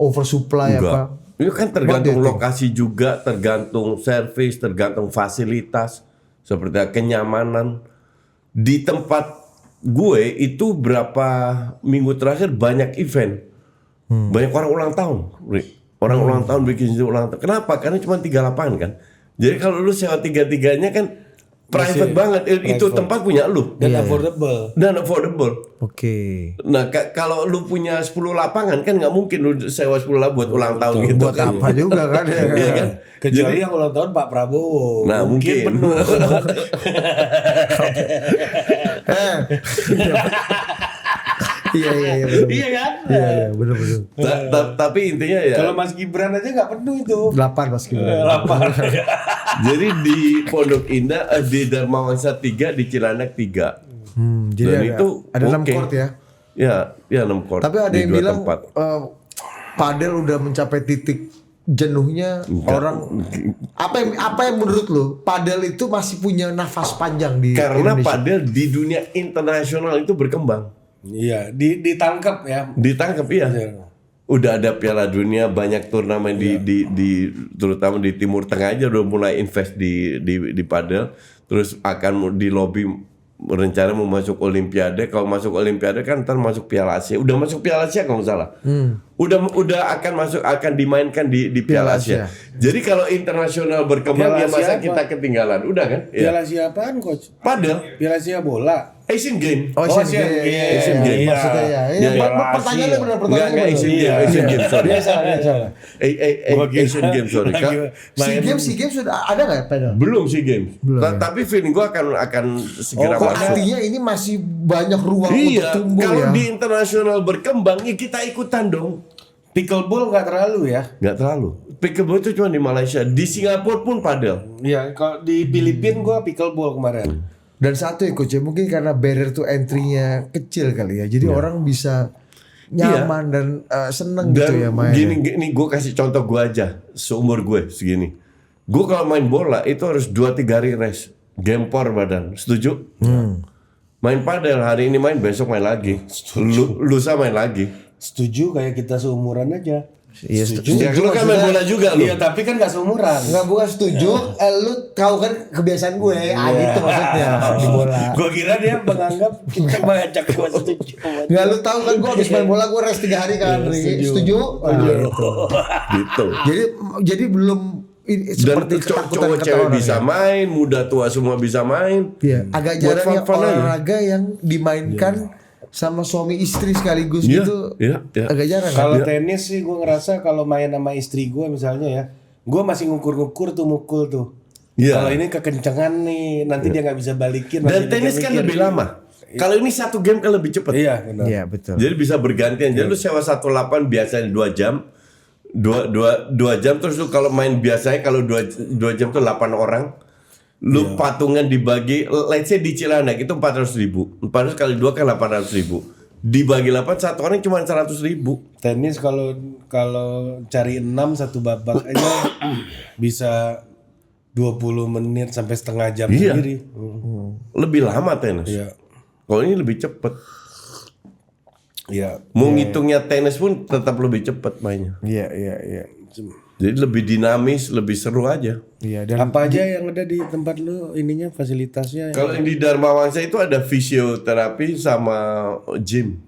oversupply apa? Itu kan tergantung lokasi juga, tergantung servis, tergantung fasilitas, seperti kenyamanan. Di tempat gue itu berapa minggu terakhir banyak event, banyak orang ulang tahun, orang ulang tahun bikin ulang tahun. Kenapa? Karena cuma 3 lapangan kan. Jadi kalau lu sewa 3-3-nya kan private banget, itu tempat punya lu Dan affordable. Oke. Nah kalau lu punya 10 lapangan kan nggak mungkin lu sewa 10 lapangan buat ulang tahun gitu. Buat apa juga kan ya? Iya kan? Kecuali yang ulang tahun Pak Prabowo. Nah mungkin penuh. Iya bener. Iya kan? Iya bener. Tapi intinya ya. Kalau Mas Gibran aja nggak penuh itu. 8 Mas Gibran. 8. Jadi di Pondok Indah, di Dharma Wangsa 3, di Cilandak 3. Jadi Dan ada, itu ada 6 court ya. Ya 6 court. Tapi ada di yang 2 bilang tempat. padel udah mencapai titik jenuhnya orang. Apa yang menurut lu padel itu masih punya nafas panjang di Karena Indonesia? padel di dunia internasional itu berkembang. Iya, ditangkap ya. Ditangkap ya. Udah ada Piala Dunia, banyak turnamen di terutama di Timur Tengah aja udah mulai invest di padel. Terus akan di lobby rencana mau masuk Olimpiade. Kalau masuk Olimpiade kan ntar masuk Piala Asia. Udah masuk Piala Asia kalau nggak salah. Udah akan dimainkan di Piala Asia. Jadi kalau internasional berkembang ya masa kita ketinggalan. Udah kan? Piala Asia apaan coach? Padel. Piala Asia bola. Asian Game. Asian Games. Maksudnya ya. Pertanyaannya benar Enggak Asian Game. Asian Game sorry. Salah. Asian Game sorry. SEA Games sudah ada nggak pedal? Belum SEA Games. Tapi feeling gue akan segera Kok masuk. artinya ini masih banyak ruang Iya, untuk tumbuh kalau ya? di internasional berkembang ya kita ikutan dong. Pickleball nggak terlalu ya? Nggak terlalu. Pickleball itu cuma di Malaysia, di Singapura pun padel. Iya, kalau di Filipina gua pickleball kemarin. Dan satu ya coach ya, mungkin karena barrier to entry-nya kecil kali ya. Jadi orang bisa nyaman dan seneng gitu ya main. Gini gue kasih contoh gue aja, seumur gue segini. Gue kalau main bola itu harus 2-3 hari rest, gempor badan. Setuju? Main padel hari ini main, besok main lagi. Lusa main lagi. Setuju, kayak kita seumuran aja. Iya setuju. Ya lu kan main bola juga lu. Iya, tapi kan nggak seumuran. Nggak bukan setuju, lu tahu kan kebiasaan gue, gitu maksudnya di bola. Gua kira dia menganggap kita mengajak gua setuju. Nggak, lu tahu kan gue habis main bola gue rest 3 hari kan. Setuju? Oh, gitu. Gitu. Jadi belum Dan seperti ketakutan cowok kata cewek orang bisa ya. main, muda tua semua bisa main. Iya, agak Buat jarang ya fun-fun aja. olahraga yang dimainkan sama suami istri sekaligus Iya, gitu iya. agak jarang kan? Kalau tenis sih gue ngerasa kalau main sama istri gue misalnya ya, gue masih ngukur-ngukur tuh mukul tuh. Iya. Kalau ini kekencangan nih, nanti dia nggak bisa balikin. Dan masih tenis kan mikir-mikir. lebih lama. Kalau ini satu game kan lebih cepat. Iya benar. Iya betul. Jadi bisa bergantian. Jadi lu sewa 1 lapangan biasanya 2 jam. 2 jam terus lu kalau main biasanya kalau 2 jam tuh 8 orang. Lu patungan dibagi, let's say di Cilandak itu 400.000. 400 kali 2 kan 800.000. Dibagi 8 satu orang cuma 100.000. Tenis kalau cari 6 satu babak aja bisa 20 menit sampai setengah jam Iya. sendiri. Lebih lama tenis. Iya. Kalau ini lebih cepet. Iya. Mau ngitungnya tenis pun tetap lebih cepet mainnya. Iya. Jadi lebih dinamis, lebih seru aja. Iya dan Apa aja yang ada di tempat lu ininya fasilitasnya? Kalau yang di Dharma Wangsa itu ada fisioterapi sama gym.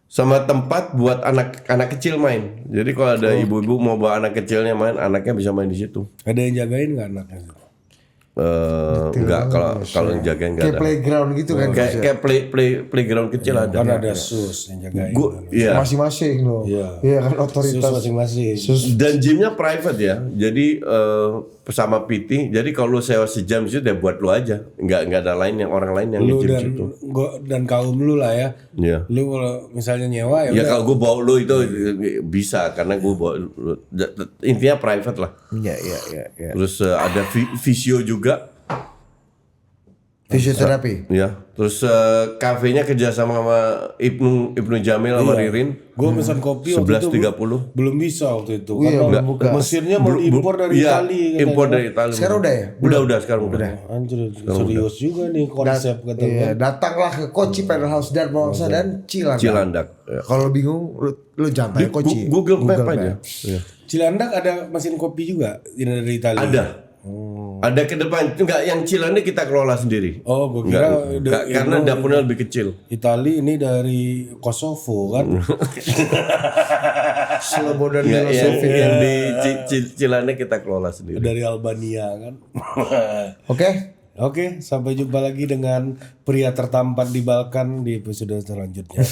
Sama tempat buat anak kecil main. Jadi kalau ada ibu-ibu mau bawa anak kecilnya main, anaknya bisa main di situ. Ada yang jagain nggak anaknya? Enggak, kalau yang jagain enggak kayak ada. playground gitu kan. Kayak playground kecil ada. Kan ada sus yang jagain. Iya. Masing-masing loh. Iya kan Sus otoritas. masing-masing. Dan gymnya private ya. Jadi sama PT. Jadi kalau lu sewa sejam di situ ya buat lu aja. Enggak ada lain yang orang lain yang Lu nge-gym dan situ. dan kaum lu lah ya. Iya. Lu kalau misalnya nyewa ya Ya udah. kalau gue bawa lu itu bisa karena gue bawa lu. Intinya private lah. Iya. Terus ada visio juga. Fisioterapi. Ya. Terus kafenya kerja sama Ibnu Jamil sama Ririn. Gue pesan kopi waktu itu 11.30. belum bisa waktu itu. Iya, Karena belum buka. mesinnya mau diimpor dari Iya, Itali. katanya. impor dari Itali. Sekarang udah ya? Udah sekarang udah. Anjir, serius juga nih konsep kata gue. Iya, datanglah ke Koci Panel House Dharma Wangsa dan Cilandak. Cilandak. Ya. Kalau bingung lu jangan tanya Koci. Google Map aja. Iya. Cilandak ada mesin kopi juga dari Itali. Ada. Ada ke depan. Enggak, yang Cilandak kita kelola sendiri. Oh, gue kira Karena dapurnya lebih kecil. Itali ini dari Kosovo kan. Slobodan Enggak, Milosevic. yang di Cilandak kita kelola sendiri. Dari Albania kan. Oke. Oke, sampai jumpa lagi dengan pria tertampan di Balkan di episode selanjutnya.